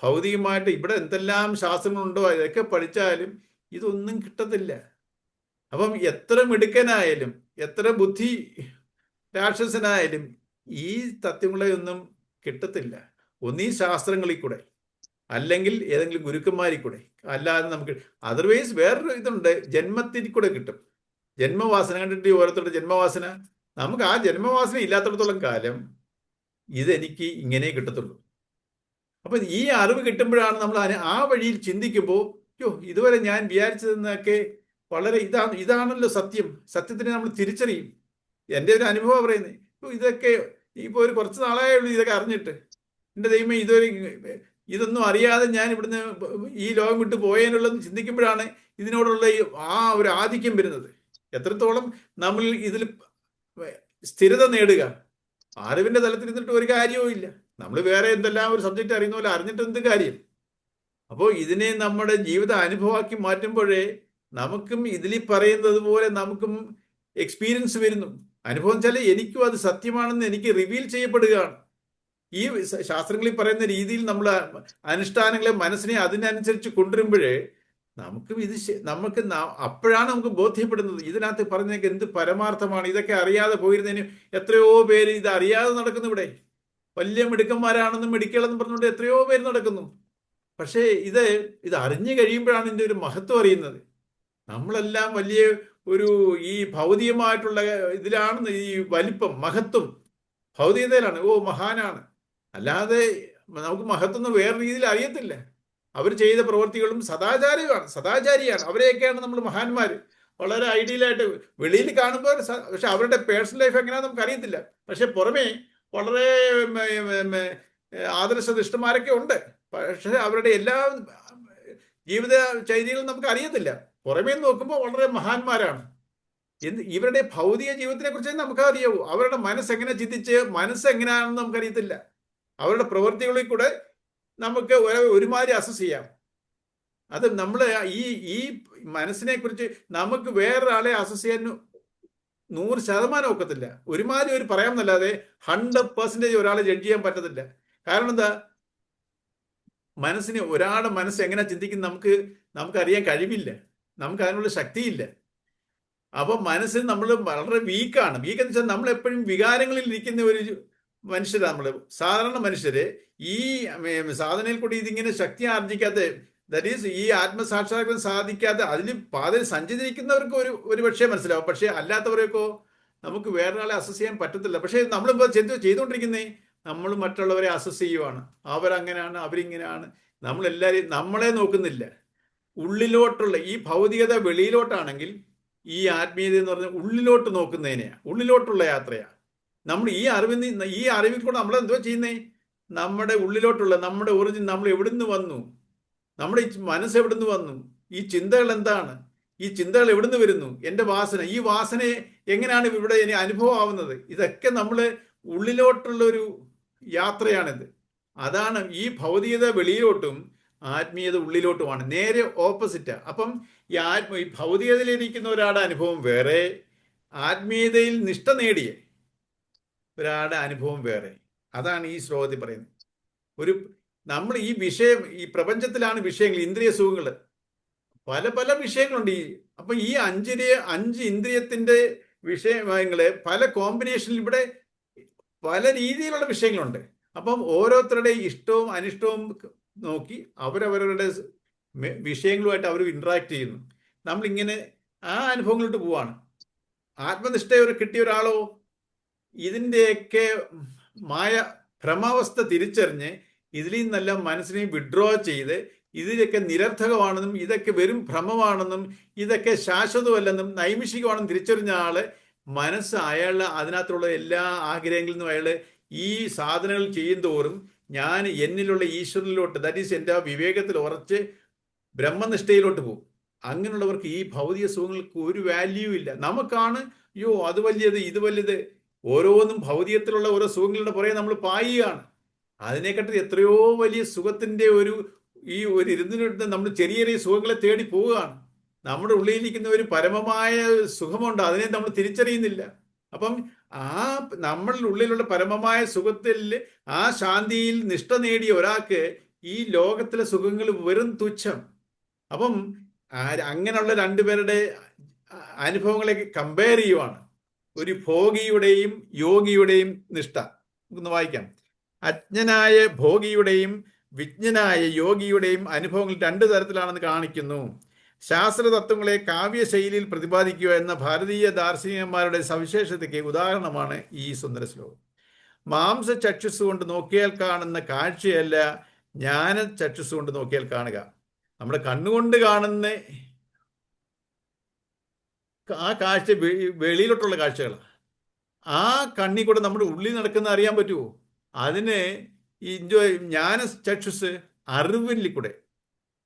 ഭൗതികമായിട്ട് ഇവിടെ എന്തെല്ലാം ശാസ്ത്രങ്ങളുണ്ടോ ഇതൊക്കെ പഠിച്ചാലും ഇതൊന്നും കിട്ടത്തില്ല. അപ്പം എത്ര മിടുക്കനായാലും എത്ര ബുദ്ധി രാക്ഷസനായാലും ഈ തത്വങ്ങളെ ഒന്നും കിട്ടത്തില്ല. ഒന്നീ ശാസ്ത്രങ്ങളിൽ കൂടെ, അല്ലെങ്കിൽ ഏതെങ്കിലും ഗുരുക്കന്മാരിൽ കൂടെ, അല്ലാതെ നമുക്ക് അതർവൈസ് വേറൊരു ഇതുണ്ട്, ജന്മത്തിൽ കൂടെ കിട്ടും. ജന്മവാസന കണ്ടിട്ട് ഓരോരുത്തരുടെ ജന്മവാസന, നമുക്ക് ആ ജന്മവാസന ഇല്ലാത്തടത്തോളം കാലം ഇതെനിക്ക് ഇങ്ങനെ കിട്ടത്തുള്ളൂ. അപ്പൊ ഈ അറിവ് കിട്ടുമ്പോഴാണ് നമ്മൾ ആ വഴിയിൽ ചിന്തിക്കുമ്പോൾ, ഇതുവരെ ഞാൻ വിചാരിച്ചതെന്നൊക്കെ വളരെ ഇതാണല്ലോ സത്യം. സത്യത്തിനെ നമ്മൾ തിരിച്ചറിയും. എൻ്റെ ഒരു അനുഭവം പറയുന്നത്, ഇതൊക്കെ ഇപ്പോൾ ഒരു കുറച്ച് നാളായേ ഉള്ളൂ ഇതൊക്കെ അറിഞ്ഞിട്ട്. എൻ്റെ ദൈവമേ, ഇതൊന്നും അറിയാതെ ഞാൻ ഇവിടുന്ന് ഈ ലോകം വിട്ട് പോയതിനുള്ളതെന്ന് ചിന്തിക്കുമ്പോഴാണ് ഇതിനോടുള്ള ആ ഒരു ആധിക്യം വരുന്നത്. എത്രത്തോളം നമ്മൾ ഇതിൽ സ്ഥിരത നേടുക. അറിവിന്റെ തലത്തിൽ ഇരുന്നിട്ട് ഒരു കാര്യവും ഇല്ല. നമ്മൾ വേറെ എന്തെല്ലാം ഒരു സബ്ജക്റ്റ് അറിയുന്ന പോലെ അറിഞ്ഞിട്ട് എന്ത് കാര്യം? അപ്പോൾ ഇതിനെ നമ്മുടെ ജീവിത അനുഭവമാക്കി മാറ്റുമ്പോഴേ നമുക്കും ഇതിൽ പറയുന്നത് പോലെ നമുക്കും എക്സ്പീരിയൻസ് വരുന്നു. അനുഭവം വെച്ചാൽ എനിക്കും അത് സത്യമാണെന്ന് എനിക്ക് റിവീൽ ചെയ്യപ്പെടുകയാണ്. ഈ ശാസ്ത്രങ്ങളിൽ പറയുന്ന രീതിയിൽ നമ്മൾ അനുഷ്ഠാനങ്ങളെ മനസ്സിനെ അതിനനുസരിച്ച് കൊണ്ടുവരുമ്പോഴേ നമുക്ക് അപ്പോഴാണ് നമുക്ക് ബോധ്യപ്പെടുന്നത് ഇതിനകത്ത് പറഞ്ഞതൊക്കെ എന്ത് പരമാർത്ഥമാണ്. ഇതൊക്കെ അറിയാതെ പോയിരുന്നതിന് എത്രയോ പേര് ഇത് അറിയാതെ നടക്കുന്നു. ഇവിടെ വലിയ മിടുക്കന്മാരാണെന്നും മെഡിക്കലെന്നും പറഞ്ഞുകൊണ്ട് എത്രയോ പേര് നടക്കുന്നു. പക്ഷേ ഇത് അറിഞ്ഞു കഴിയുമ്പോഴാണ് ഇതിൻ്റെ ഒരു മഹത്വം അറിയുന്നത്. നമ്മളെല്ലാം വലിയ ഈ ഭൗതികമായിട്ടുള്ള ഇതിലാണ് ഈ വലിപ്പം, മഹത്വം ഭൗതികതയിലാണ്. മഹാനാണ്. അല്ലാതെ നമുക്ക് മഹത്വം വേറെ രീതിയിൽ അറിയത്തില്ല. അവർ ചെയ്ത പ്രവൃത്തികളും സദാചാരിയാണ്. അവരെയൊക്കെയാണ് നമ്മൾ മഹാന്മാർ. വളരെ ഐഡിയലായിട്ട് വെളിയിൽ കാണുമ്പോൾ, പക്ഷെ അവരുടെ പേഴ്സണൽ ലൈഫ് എങ്ങനെയാണെന്ന് നമുക്ക് അറിയത്തില്ല. പക്ഷെ പുറമേ വളരെ ആദർശനിഷ്ഠന്മാരൊക്കെ ഉണ്ട്. പക്ഷെ അവരുടെ എല്ലാ ജീവിത ചൈര്യകളും നമുക്ക് അറിയത്തില്ല. പുറമേ നോക്കുമ്പോൾ വളരെ മഹാന്മാരാണ്. ഇവരുടെ ഭൗതിക ജീവിതത്തിനെ കുറിച്ച് നമുക്ക് അറിയാവൂ. അവരുടെ മനസ്സെങ്ങനെ ചിന്തിച്ച് മനസ്സെങ്ങനെയാണെന്ന് നമുക്കറിയത്തില്ല. അവരുടെ പ്രവൃത്തികളിൽ കൂടെ നമുക്ക് ഒരുമാതിരി അസസ് ചെയ്യാം. അത് നമ്മൾ ഈ മനസ്സിനെ കുറിച്ച് നമുക്ക് വേറൊരാളെ അസസ് ചെയ്യാൻ 100% ഒക്കത്തില്ല. ഒരുമാതിരി പറയാമെന്നല്ലാതെ 100% ഒരാളെ ജഡ്ജ് ചെയ്യാൻ പറ്റത്തില്ല. കാരണം എന്താ, ഒരാളുടെ മനസ്സ് എങ്ങനെ ചിന്തിക്കും നമുക്കറിയാൻ കഴിവില്ല. നമുക്ക് അതിനുള്ള ശക്തിയില്ല. അപ്പൊ മനസ്സിൽ നമ്മൾ വളരെ വീക്കാണ്. വീക്കെന്ന് വെച്ചാൽ നമ്മൾ എപ്പോഴും വികാരങ്ങളിൽ ഇരിക്കുന്ന ഒരു മനുഷ്യരാണ് നമ്മൾ. സാധാരണ മനുഷ്യര് ഈ സാധനയിൽ കൂടി ഇതിങ്ങനെ ശക്തി ആർജിക്കാത്ത, ദാറ്റ് ഈസ് ഈ ആത്മസാക്ഷാത്കാരം സാധിക്കാതെ അതിൽ പാതയിൽ സഞ്ചരിക്കുന്നവർക്ക് ഒരു പക്ഷേ മനസ്സിലാവും. പക്ഷെ അല്ലാത്തവരെയൊക്കെ നമുക്ക് വേറൊരാളെ അസസ് ചെയ്യാൻ പറ്റത്തില്ല. പക്ഷെ നമ്മളിപ്പോൾ ചെയ്തുകൊണ്ടിരിക്കുന്നേ, നമ്മൾ മറ്റുള്ളവരെ അസസ് ചെയ്യുവാണ്. അവരങ്ങനെയാണ്, അവരിങ്ങനെയാണ്. നമ്മളെല്ലാവരെയും നമ്മളെ നോക്കുന്നില്ല. ഉള്ളിലോട്ടുള്ള ഈ ഭൗതികത വെളിയിലോട്ടാണെങ്കിൽ, ഈ ആത്മീയത എന്ന് പറഞ്ഞാൽ ഉള്ളിലോട്ട് നോക്കുന്നതിനെയാണ്, ഉള്ളിലോട്ടുള്ള യാത്രയാണ്. നമ്മൾ ഈ അറിവിൽ കൂടെ നമ്മൾ എന്തോ ചെയ്യുന്നേ, നമ്മുടെ ഉള്ളിലോട്ടുള്ള നമ്മുടെ ഒറിജിൻ, നമ്മൾ എവിടുന്ന് വന്നു, നമ്മുടെ മനസ്സ് എവിടുന്ന് വന്നു, ഈ ചിന്തകൾ എന്താണ്, ഈ ചിന്തകൾ എവിടുന്ന് വരുന്നു, എൻ്റെ വാസന, ഈ വാസന എങ്ങനെയാണ് ഇവിടെ ഇനി അനുഭവം ആവുന്നത്, ഇതൊക്കെ നമ്മൾ ഉള്ളിലോട്ടുള്ളൊരു യാത്രയാണിത്. അതാണ് ഈ ഭൗതികത വെളിയിലോട്ടും ആത്മീയത ഉള്ളിലോട്ടുമാണ്. നേരെ ഓപ്പോസിറ്റാ. അപ്പം ഈ ഭൗതികതയിലിരിക്കുന്ന ഒരാളുടെ അനുഭവം വേറെ, ആത്മീയതയിൽ നിഷ്ഠ നേടിയ ഒരാളുടെ അനുഭവം വേറെ. അതാണ് ഈ ശ്ലോകത്തിൽ പറയുന്നത്. നമ്മൾ ഈ പ്രപഞ്ചത്തിലാണ് വിഷയങ്ങൾ, ഇന്ദ്രിയ സുഖങ്ങൾ, പല പല വിഷയങ്ങളുണ്ട്. അപ്പൊ ഈ 5 ഇന്ദ്രിയത്തിന്റെ വിഷയങ്ങള് പല കോമ്പിനേഷനിൽ ഇവിടെ പല രീതിയിലുള്ള വിഷയങ്ങളുണ്ട്. അപ്പം ഓരോരുത്തരുടെ ഇഷ്ടവും അനിഷ്ടവും നോക്കി അവരവരുടെ വിഷയങ്ങളുമായിട്ട് അവർ ഇന്ററാക്ട് ചെയ്യുന്നു. നമ്മളിങ്ങനെ ആ അനുഭവങ്ങളിലോട്ട് പോവാണ്. ആത്മനിഷ്ഠ കിട്ടിയ ഒരാളോ ഇതിൻ്റെയൊക്കെ ഭ്രമാവസ്ഥ തിരിച്ചറിഞ്ഞ് ഇതിൽ നിന്നെല്ലാം മനസ്സിനെ വിഡ്രോ ചെയ്ത് ഇതിലൊക്കെ നിരർത്ഥകമാണെന്നും ഇതൊക്കെ വെറും ഭ്രമമാണെന്നും ഇതൊക്കെ ശാശ്വതമല്ലെന്നും നൈമിഷികമാണെന്നും തിരിച്ചറിഞ്ഞ ആള് മനസ്സ് അയാളുടെ അതിനകത്തുള്ള എല്ലാ ആഗ്രഹങ്ങളിൽ നിന്നും അയാൾ ഈ സാധനങ്ങൾ ചെയ്യും തോറും ഞാൻ എന്നിലുള്ള ഈശ്വരനിലോട്ട്, ദാറ്റ് ഈസ് എൻ്റെ ആ വിവേകത്തിൽ ഉറച്ച് ബ്രഹ്മനിഷ്ഠയിലോട്ട് പോകും. അങ്ങനെയുള്ളവർക്ക് ഈ ഭൗതിക സുഖങ്ങൾക്ക് ഒരു വാല്യൂ ഇല്ല. നമുക്കാണ് അത് വലിയത്, ഇത് വലുത്. ഓരോന്നും ഭൗതികത്തിലുള്ള ഓരോ സുഖങ്ങളുടെ പുറകെ നമ്മൾ പായുകയാണ്. അതിനെക്കാട്ടി എത്രയോ വലിയ സുഖത്തിന്റെ ഒരു ഇരുന്നിട്ട് നമ്മൾ ചെറിയ ചെറിയ സുഖങ്ങളെ തേടി പോവുകയാണ്. നമ്മുടെ ഉള്ളിലിരിക്കുന്ന ഒരു പരമമായ സുഖമുണ്ട്, അതിനെ നമ്മൾ തിരിച്ചറിയുന്നില്ല. അപ്പം നമ്മളുടെ ഉള്ളിലുള്ള പരമമായ സുഖത്തിൽ, ആ ശാന്തിയിൽ നിഷ്ഠ നേടിയ ഒരാൾക്ക് ഈ ലോകത്തിലെ സുഖങ്ങൾ വെറും തുച്ഛം. അപ്പം അങ്ങനെയുള്ള രണ്ടുപേരുടെ അനുഭവങ്ങളെ കമ്പയർ ചെയ്യുവാണ്. ഒരു ഭോഗിയുടെയും യോഗിയുടെയും നിഷ്ഠ. നമുക്കൊന്ന് വായിക്കാം. അജ്ഞനായ ഭോഗിയുടെയും വിജ്ഞനായ യോഗിയുടെയും അനുഭവങ്ങൾ രണ്ടു തരത്തിലാണെന്ന് കാണിക്കുന്നു. ശാസ്ത്രതത്വങ്ങളെ കാവ്യശൈലിയിൽ പ്രതിപാദിക്കുക എന്ന ഭാരതീയ ദാർശനികന്മാരുടെ സവിശേഷതയ്ക്ക് ഉദാഹരണമാണ് ഈ സുന്ദര ശ്ലോകം. മാംസ ചക്ഷുസ് കൊണ്ട് നോക്കിയാൽ കാണുന്ന കാഴ്ചയല്ല ജ്ഞാന ചക്ഷുസ് കൊണ്ട് നോക്കിയാൽ കാണുക. നമ്മുടെ കണ്ണുകൊണ്ട് കാണുന്ന ആ കാഴ്ച വെളിയിലോട്ടുള്ള കാഴ്ചകളാണ്. ആ കണ്ണി കൂടെ നമ്മുടെ ഉള്ളിൽ നടക്കുന്ന അറിയാൻ പറ്റുമോ? അതിന് ഈ ജ്ഞാന ചക്ഷുസ് അറിവിൽ കൂടെ.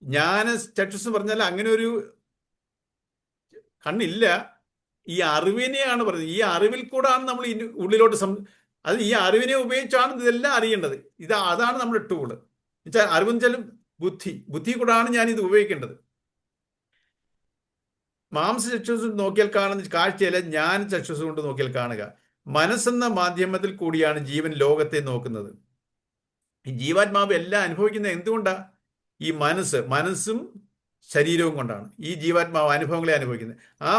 ജ്ഞാന ചക്ഷുസ് പറഞ്ഞാൽ അങ്ങനെ ഒരു കണ്ണില്ല, ഈ അറിവിനെയാണ് പറയുന്നത്. ഈ അറിവിൽ കൂടാണ് നമ്മൾ ഉള്ളിലോട്ട് അത് ഈ അറിവിനെ ഉപയോഗിച്ചാണ് ഇതെല്ലാം അറിയേണ്ടത്. അതാണ് നമ്മുടെ ടൂള്. എന്നുവെച്ചാൽ അറിവെന്ന് വെച്ചാലും ബുദ്ധി കൂടാണ് ഞാൻ ഇത് ഉപയോഗിക്കേണ്ടത്. മാംസ ചക്ഷുസ് നോക്കിയാൽ കാണുന്ന കാഴ്ചയല്ല ജ്ഞാന ചക്ഷുസ് കൊണ്ട് നോക്കിയാൽ കാണുക. മനസ്സെന്ന മാധ്യമത്തിൽ കൂടിയാണ് ജീവൻ ലോകത്തെ നോക്കുന്നത്. ഈ ജീവാത്മാവ് എല്ലാം അനുഭവിക്കുന്നത് എന്തുകൊണ്ടാ? ഈ മനസ്സും ശരീരവും കൊണ്ടാണ് ഈ ജീവാത്മാവ് അനുഭവങ്ങളെ അനുഭവിക്കുന്നത്. ആ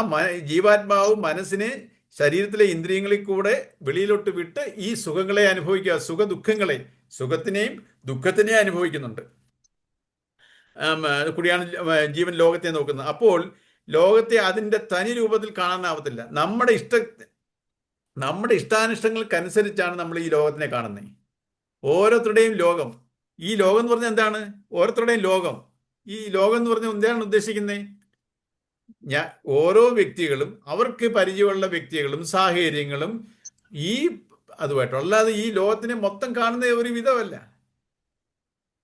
ജീവാത്മാവ് മനസ്സിനെ ശരീരത്തിലെ ഇന്ദ്രിയങ്ങളിൽ കൂടെ വെളിയിലോട്ട് വിട്ട് ഈ സുഖങ്ങളെ അനുഭവിക്കുക. ദുഃഖങ്ങളെ, സുഖത്തിനെയും ദുഃഖത്തിനെയും അനുഭവിക്കുന്നുണ്ട്. കൂടിയാണ് ജീവൻ ലോകത്തെ നോക്കുന്നത്. അപ്പോൾ ലോകത്തെ അതിൻ്റെ തനി രൂപത്തിൽ കാണാനാവത്തില്ല. നമ്മുടെ ഇഷ്ടാനിഷ്ടങ്ങൾക്കനുസരിച്ചാണ് നമ്മൾ ഈ ലോകത്തിനെ കാണുന്നത്. ഓരോരുത്തരുടെയും ലോകം, ഈ ലോകം എന്ന് പറഞ്ഞാൽ എന്താണ്? ഓരോരുത്തരുടെയും ലോകം. ഈ ലോകം എന്ന് പറഞ്ഞാൽ എന്താണ് ഉദ്ദേശിക്കുന്നത്? ഓരോ വ്യക്തികളും അവർക്ക് പരിചയമുള്ള വ്യക്തികളും സാഹചര്യങ്ങളും അതുമായിട്ടും, അല്ലാതെ ഈ ലോകത്തിനെ മൊത്തം കാണുന്ന ഒരു വിധമല്ല.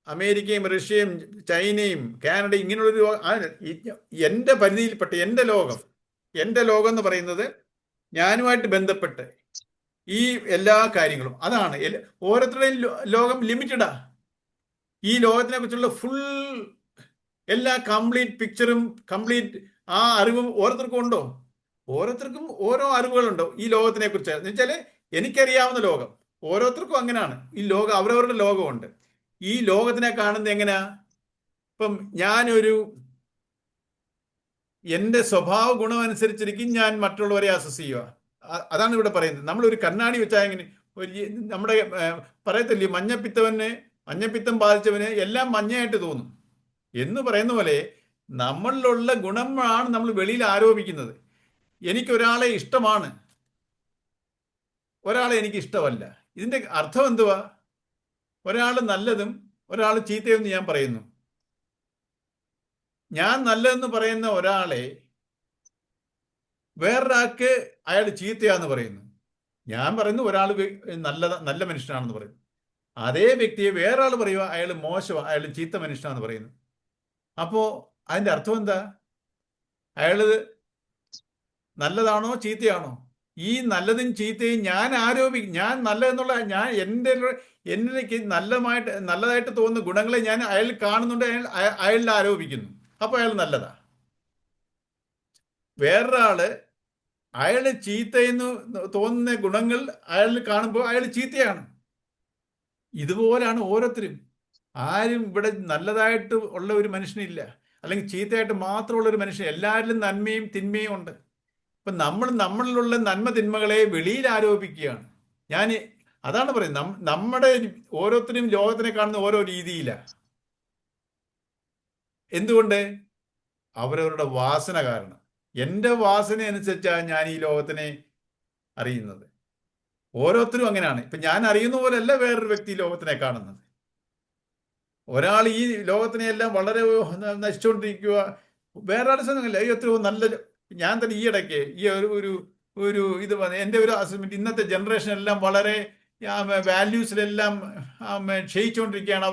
അമേരിക്കയും റഷ്യയും ചൈനയും കാനഡയും ഇങ്ങനെയുള്ളൊരു എൻ്റെ പരിധിയിൽപ്പെട്ട എൻ്റെ ലോകം എന്ന് പറയുന്നത് ഞാനുമായിട്ട് ബന്ധപ്പെട്ട് ഈ എല്ലാ കാര്യങ്ങളും, അതാണ്. ഓരോരുത്തരുടെയും ലോകം ലിമിറ്റഡാ. ഈ ലോകത്തിനെ കുറിച്ചുള്ള ഫുൾ എല്ലാ കംപ്ലീറ്റ് പിക്ചറും കംപ്ലീറ്റ് ആ അറിവും ഓരോരുത്തർക്കും ഉണ്ടോ? ഓരോരുത്തർക്കും ഓരോ അറിവുകളുണ്ടോ ഈ ലോകത്തിനെ കുറിച്ച്? എന്ന് വെച്ചാൽ എനിക്കറിയാവുന്ന ലോകം ഓരോരുത്തർക്കും അങ്ങനെയാണ്. ഈ ലോകം അവരവരുടെ ലോകമുണ്ട്. ഈ ലോകത്തിനെ കാണുന്നത് എങ്ങനെയാ? ഇപ്പം എൻ്റെ സ്വഭാവ ഗുണം അനുസരിച്ചിരിക്കും ഞാൻ മറ്റുള്ളവരെ അസസ് ചെയ്യുക. അതാണ് ഇവിടെ പറയുന്നത്. നമ്മളൊരു കണ്ണാടി വെച്ചാൽ എങ്ങനെ നമ്മുടെ പറയത്തില്ലേ, മഞ്ഞപ്പിത്തം ബാധിച്ചവന് എല്ലാം മഞ്ഞയായിട്ട് തോന്നും എന്ന് പറയുന്ന പോലെ നമ്മളിലുള്ള ഗുണമാണ് നമ്മൾ വെളിയിൽ ആരോപിക്കുന്നത്. എനിക്കൊരാളെ ഇഷ്ടമാണ്, ഒരാളെ എനിക്ക് ഇഷ്ടമല്ല. ഇതിന്റെ അർത്ഥം എന്തുവാ? ഒരാൾ നല്ലതും ഒരാൾ ചീത്തയെന്ന് ഞാൻ പറയുന്നു. ഞാൻ നല്ലതെന്ന് പറയുന്ന ഒരാളെ വേറൊരാൾക്ക് അയാൾ ചീത്തയാന്ന് പറയുന്നു. ഞാൻ പറയുന്നു ഒരാൾ നല്ല മനുഷ്യനാണെന്ന് പറയുന്നു. അതേ വ്യക്തിയെ വേറൊരാൾ പറയുക അയാൾ മോശമാണ്, അയാൾ ചീത്ത മനുഷ്യനാണെന്ന് പറയുന്നു. അപ്പോൾ അതിൻ്റെ അർത്ഥം എന്താ? അയാൾ നല്ലതാണോ ചീത്തയാണോ? ഈ നല്ലതും ചീത്തയും ഞാൻ നല്ലതെന്നുള്ള എനിക്ക് നല്ലതായിട്ട് തോന്നുന്ന ഗുണങ്ങളെ ഞാൻ അയാൾ കാണുന്നുണ്ട്, അയാളിൽ ആരോപിക്കുന്നു. അപ്പോൾ അയാൾ നല്ലതാ. വേറൊരാള് അയാൾ ചീത്തയെന്ന് തോന്നുന്ന ഗുണങ്ങൾ അയാളിൽ കാണുമ്പോൾ അയാൾ ചീത്തയാണ്. ഇതുപോലാണ് ഓരോരുത്തരും. ആരും ഇവിടെ നല്ലതായിട്ട് ഉള്ള ഒരു മനുഷ്യനില്ല, അല്ലെങ്കിൽ ചീത്തയായിട്ട് മാത്രമുള്ള ഒരു മനുഷ്യൻ. എല്ലാവരിലും നന്മയും തിന്മയും ഉണ്ട്. അപ്പം നമ്മളിലുള്ള നന്മ തിന്മകളെ വെളിയിൽ ആരോപിക്കുകയാണ്. അതാണ് പറയുന്നത്, നമ്മുടെ ഓരോരുത്തരും ലോകത്തിനെ കാണുന്ന ഓരോ രീതിയിലാണ്. എന്തുകൊണ്ട്? അവരവരുടെ വാസന കാരണം. എൻ്റെ വാസന അനുസരിച്ചാണ് ഞാൻ ഈ ലോകത്തിനെ അറിയുന്നത്. ഓരോരുത്തരും അങ്ങനെയാണ്. ഇപ്പം ഞാൻ അറിയുന്ന പോലെയല്ല വേറൊരു വ്യക്തി ലോകത്തിനെ കാണുന്നത്. ഒരാൾ ഈ ലോകത്തിനെ എല്ലാം വളരെ നശിച്ചുകൊണ്ടിരിക്കുക, വേറൊരാളുടെ സമയമില്ല. എത്രയോ നല്ല. ഞാൻ തന്നെ ഈ ഇടയ്ക്ക് ഈ ഒരു ഇത് എൻ്റെ ഒരു അസസ്മെന്റ്, ഇന്നത്തെ ജനറേഷൻ എല്ലാം വളരെ വാല്യൂസിലെല്ലാം ക്ഷയിച്ചുകൊണ്ടിരിക്കുകയാണ്.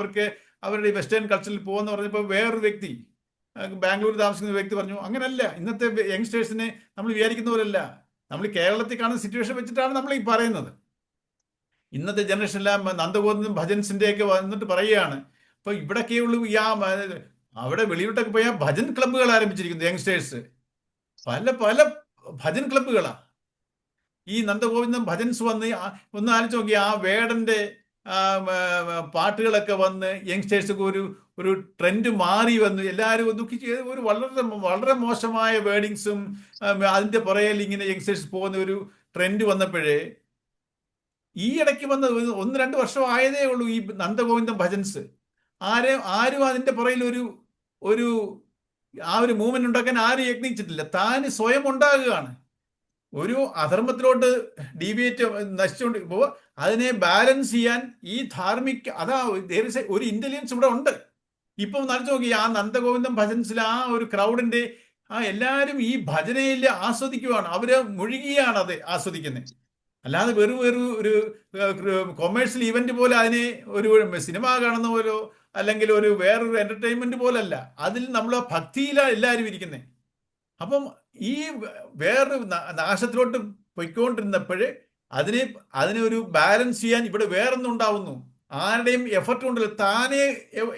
അവരുടെ വെസ്റ്റേൺ കൾച്ചറിൽ പോകുന്ന പറഞ്ഞപ്പോൾ വേറൊരു വ്യക്തി, ബാംഗ്ലൂർ താമസിക്കുന്ന വ്യക്തി പറഞ്ഞു, അങ്ങനല്ല. ഇന്നത്തെ യങ്സ്റ്റേഴ്സിനെ നമ്മൾ വിചാരിക്കുന്ന പോലെയല്ല. നമ്മൾ കേരളത്തിൽ കാണുന്ന സിറ്റുവേഷൻ വെച്ചിട്ടാണ് നമ്മൾ ഈ പറയുന്നത്. ഇന്നത്തെ ജനറേഷൻ എല്ലാം നന്ദഗോവിന്ദൻ ഭജൻസിൻ്റെയൊക്കെ വന്നിട്ട് പറയുകയാണ്. അപ്പോൾ ഇവിടൊക്കെയുള്ളൂ അവിടെ വെളിയിലോട്ടൊക്കെ പോയാൽ ഭജൻ ക്ലബ്ബുകൾ ആരംഭിച്ചിരിക്കുന്നു യങ്സ്റ്റേഴ്സ്. പല ഭജൻ ക്ലബ്ബുകളാണ്. ഈ നന്ദഗോവിന്ദൻ ഭജൻസ് വന്ന് ഒന്ന് ആലോചിച്ച് നോക്കി, ആ വേടന്റെ പാട്ടുകളൊക്കെ വന്ന് യങ്സ്റ്റേഴ്സൊക്കെ ഒരു ട്രെൻഡ് മാറി വന്നു. എല്ലാവരും ദുഃഖിച്ച് വളരെ വളരെ മോശമായ വേർഡിങ്സും അതിൻ്റെ പുറകിൽ ഇങ്ങനെ യങ്സ്റ്റേഴ്സ് പോകുന്ന ഒരു ട്രെൻഡ് വന്നപ്പോഴേ ഈ ഇടയ്ക്ക് വന്ന 1-2 വർഷം ആയതേ ഉള്ളൂ ഈ നന്ദഗോവിന്ദം ഭജൻസ്. ആരും അതിന്റെ പുറയിൽ ഒരു ആ ഒരു മൂവ്മെന്റ് ഉണ്ടാക്കാൻ ആരും യത്നിച്ചിട്ടില്ല. താൻ സ്വയം ഉണ്ടാകുകയാണ്. ഒരു അധർമ്മത്തിലോട്ട് ഡീവിയേറ്റ് നശിച്ചുകൊണ്ട് ഇപ്പോൾ അതിനെ ബാലൻസ് ചെയ്യാൻ ഈ ഒരു ഇന്റലിജൻസ് ഇവിടെ ഉണ്ട്. ഇപ്പം നടിച്ചു നോക്കി ആ നന്ദഗോവിന്ദം ഭജൻസിൽ ആ ഒരു ക്രൗഡിന്റെ എല്ലാവരും ഈ ഭജനയിൽ ആസ്വദിക്കുകയാണ്. അവര് മുഴുകിയാണ് അത് ആസ്വദിക്കുന്നത്. അല്ലാതെ വെറും ഒരു കൊമേഴ്സ്യൽ ഇവന്റ് പോലെ അതിനെ ഒരു സിനിമ കാണുന്ന പോലോ അല്ലെങ്കിൽ ഒരു വേറൊരു എന്റർടൈൻമെന്റ് പോലല്ല. അതിൽ നമ്മൾ ഭക്തിയിലാണ് എല്ലാവരും ഇരിക്കുന്നത്. അപ്പം ഈ വേറൊരു നാശത്തിലോട്ട് പൊയ്ക്കൊണ്ടിരുന്നപ്പോഴേ അതിനെ ഒരു ബാലൻസ് ചെയ്യാൻ ഇവിടെ വേറൊന്നും ഉണ്ടാവുന്നു. ആരുടെയും എഫർട്ട് കൊണ്ടല്ല, താനെ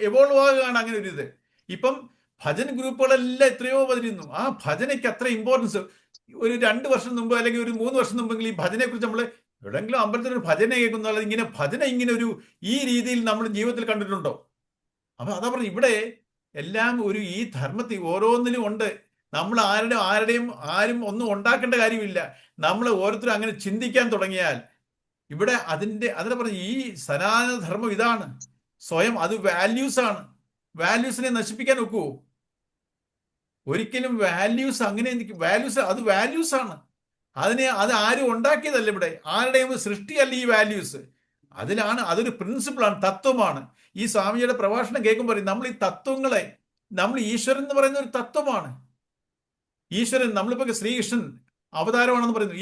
എവോൾവ് ആകുകയാണ് അങ്ങനെ ഒരു ഇത്. ഇപ്പം ഭജൻ ഗ്രൂപ്പുകളെല്ലാം എത്രയോ പതിരുന്നു. ആ ഭജനയ്ക്ക് അത്ര ഇമ്പോർട്ടൻസ്. ഒരു 2 വർഷം മുമ്പ് അല്ലെങ്കിൽ ഒരു 3 വർഷം മുമ്പെങ്കിൽ ഈ ഭജനയെ കുറിച്ച് നമ്മൾ എവിടെയെങ്കിലും അമ്പലത്തിൽ ഒരു ഭജന കേൾക്കുന്ന ഇങ്ങനെ ഭജന ഇങ്ങനെ ഈ രീതിയിൽ നമ്മൾ ജീവിതത്തിൽ കണ്ടിട്ടുണ്ടോ? അപ്പൊ അതാ പറഞ്ഞു, ഇവിടെ എല്ലാം ഈ ധർമ്മത്തിൽ ഓരോന്നിലും ഉണ്ട്. നമ്മൾ ആരും ഒന്നും ഉണ്ടാക്കേണ്ട കാര്യമില്ല. നമ്മൾ ഓരോരുത്തരും അങ്ങനെ ചിന്തിക്കാൻ തുടങ്ങിയാൽ ഇവിടെ അതിനെ പറഞ്ഞു ഈ സനാതന ധർമ്മം ഇതാണ്. സ്വയം അത് വാല്യൂസ് ആണ്. വാല്യൂസിനെ നശിപ്പിക്കാൻ ഒക്കുവോ? ഒരിക്കലും വാല്യൂസ് അത് വാല്യൂസ് ആണ്. അത് ആരും ഉണ്ടാക്കിയതല്ല. ഇവിടെ ആരുടെയും സൃഷ്ടിയല്ല ഈ വാല്യൂസ്. അതൊരു പ്രിൻസിപ്പിളാണ്, തത്വമാണ്. ഈ സ്വാമിജിയുടെ പ്രഭാഷണം കേൾക്കുമ്പോൾ നമ്മൾ ഈ തത്വങ്ങളെ ഈശ്വരൻ എന്ന് പറയുന്ന ഒരു തത്വമാണ്. ഈശ്വരൻ നമ്മളിപ്പോ ശ്രീകൃഷ്ണൻ അവതാരമാണെന്ന് പറയുന്നു.